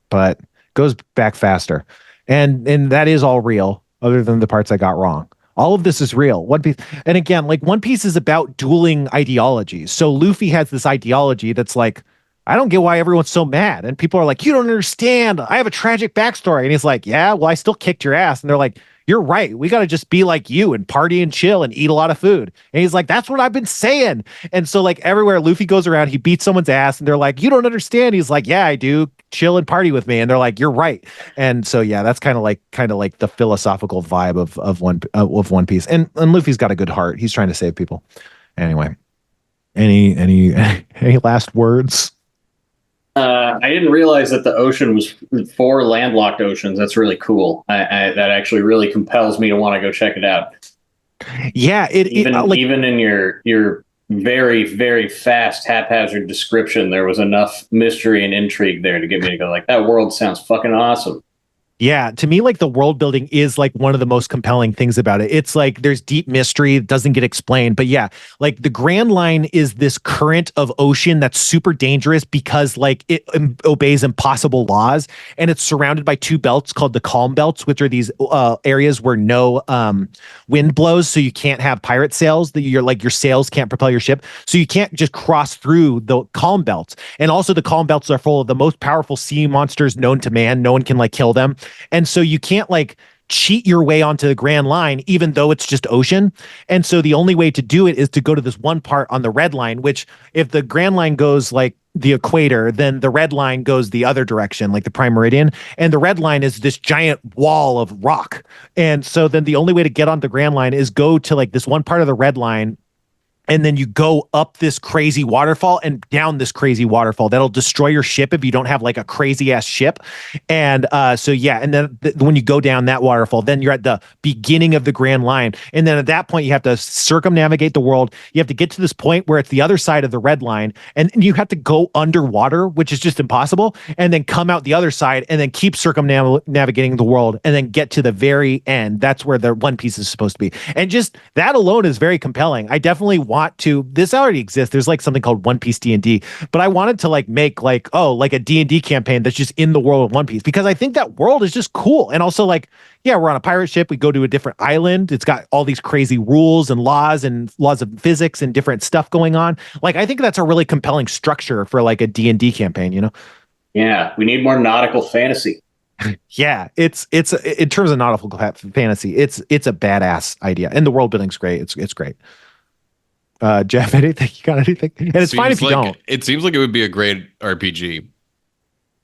But goes back faster. And that is all real, other than the parts I got wrong. All of this is real. One Piece, and again, like One Piece is about dueling ideologies. So Luffy has this ideology that's like, I don't get why everyone's so mad. And people are like, you don't understand. I have a tragic backstory. And he's like, yeah, well, I still kicked your ass. And they're like, you're right. We got to just be like you and party and chill and eat a lot of food. And he's like, that's what I've been saying. And so like everywhere Luffy goes around, he beats someone's ass and they're like, you don't understand. He's like, yeah, I do. Chill and party with me. And they're like, you're right. And so, yeah, that's kind of like the philosophical vibe of One Piece. And Luffy's got a good heart. He's trying to save people. Anyway, any last words? I didn't realize that the ocean was 4 landlocked oceans. That's really cool. That actually really compels me to want to go check it out. Yeah, even in your very, very fast, haphazard description, there was enough mystery and intrigue there to get me to go like, that world sounds fucking awesome. Yeah, to me, like the world building is like one of the most compelling things about it. It's like there's deep mystery that doesn't get explained. But yeah, like the Grand Line is this current of ocean that's super dangerous because like it obeys impossible laws. And it's surrounded by 2 belts called the calm belts, which are these areas where no wind blows. So you can't have pirate sails, that your sails can't propel your ship. So you can't just cross through the calm belts. And also the calm belts are full of the most powerful sea monsters known to man. No one can like kill them. And so you can't like cheat your way onto the Grand Line, even though it's just ocean. And so the only way to do it is to go to this one part on the Red Line, which if the Grand Line goes like the equator, then the Red Line goes the other direction, like the Prime Meridian. And the Red Line is this giant wall of rock. And so then the only way to get on the Grand Line is go to like this one part of the Red Line. And then you go up this crazy waterfall and down this crazy waterfall that'll destroy your ship if you don't have like a crazy ass ship. And so, yeah. And then when you go down that waterfall, then you're at the beginning of the Grand Line. And then at that point, you have to circumnavigate the world. You have to get to this point where it's the other side of the Red Line. And you have to go underwater, which is just impossible. And then come out the other side and then keep circumnavigating the world and then get to the very end. That's where the One Piece is supposed to be. And just that alone is very compelling. I definitely want to, this already exists, there's like something called One Piece D&D, but I wanted to like make like a D&D campaign that's just in the world of One Piece, because I think that world is just cool. And also like, yeah, we're on a pirate ship, we go to a different island, it's got all these crazy rules and laws of physics and different stuff going on. Like I think that's a really compelling structure for like a D&D campaign, you know? Yeah, we need more nautical fantasy. Yeah, it's in terms of nautical fantasy, it's a badass idea, and the world building's great. It's great. Jeff, anything? You got anything? And it's fine if you don't. It seems like it would be a great RPG.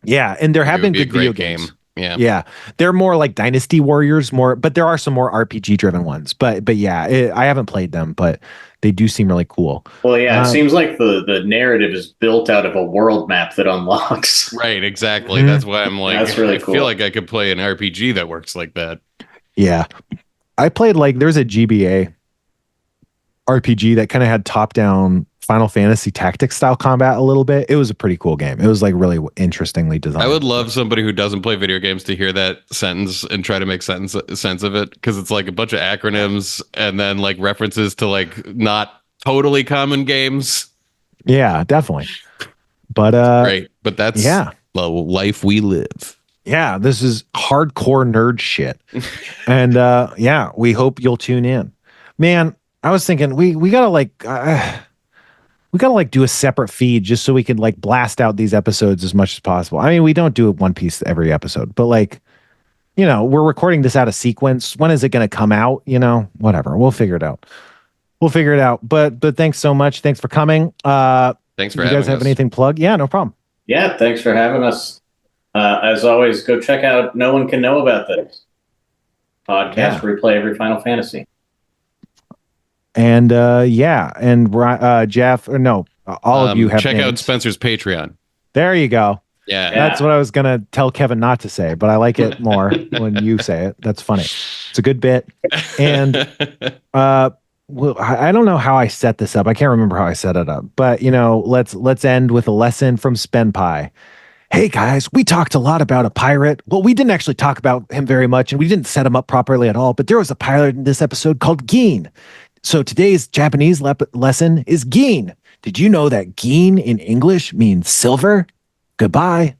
Yeah, and there have been good video games. Yeah, they're more like Dynasty Warriors, but there are some more RPG driven ones. But yeah, I haven't played them, but they do seem really cool. Well, yeah, it seems like the narrative is built out of a world map that unlocks. Right, exactly. That's why I'm like, that's really cool. I feel like I could play an RPG that works like that. Yeah, I played like there's a GBA RPG that kind of had top-down Final Fantasy Tactics style combat a little bit. It was a pretty cool game. It was like really interestingly designed. I would love somebody who doesn't play video games to hear that sentence and try to make sense of it, because it's like a bunch of acronyms and then like references to like not totally common games. Yeah, definitely. But great. But that's the life we live. Yeah, this is hardcore nerd shit. And yeah, we hope you'll tune in. Man, I was thinking we gotta do a separate feed just so we can like blast out these episodes as much as possible. I mean, we don't do One Piece every episode, but like, you know, we're recording this out of sequence. When is it going to come out? You know, whatever. We'll figure it out. But thanks so much. Thanks for coming. Thanks for having us. You guys have anything to plug? Yeah, no problem. Yeah, thanks for having us. As always, go check out No One Can Know About This podcast where we play every Final Fantasy. And Jeff, or no, all of you have check names. out Spencer's Patreon. There you go. Yeah, that's what I was gonna tell Kevin not to say, but I like it more when you say it. That's funny. It's a good bit. And well, I don't know how I set this up. I can't remember how I set it up. But you know, let's end with a lesson from Spenpie. Hey guys, we talked a lot about a pirate. Well, we didn't actually talk about him very much, and we didn't set him up properly at all. But there was a pirate in this episode called Gin. So today's Japanese lesson is Gin. Did you know that Gin in English means silver? Goodbye.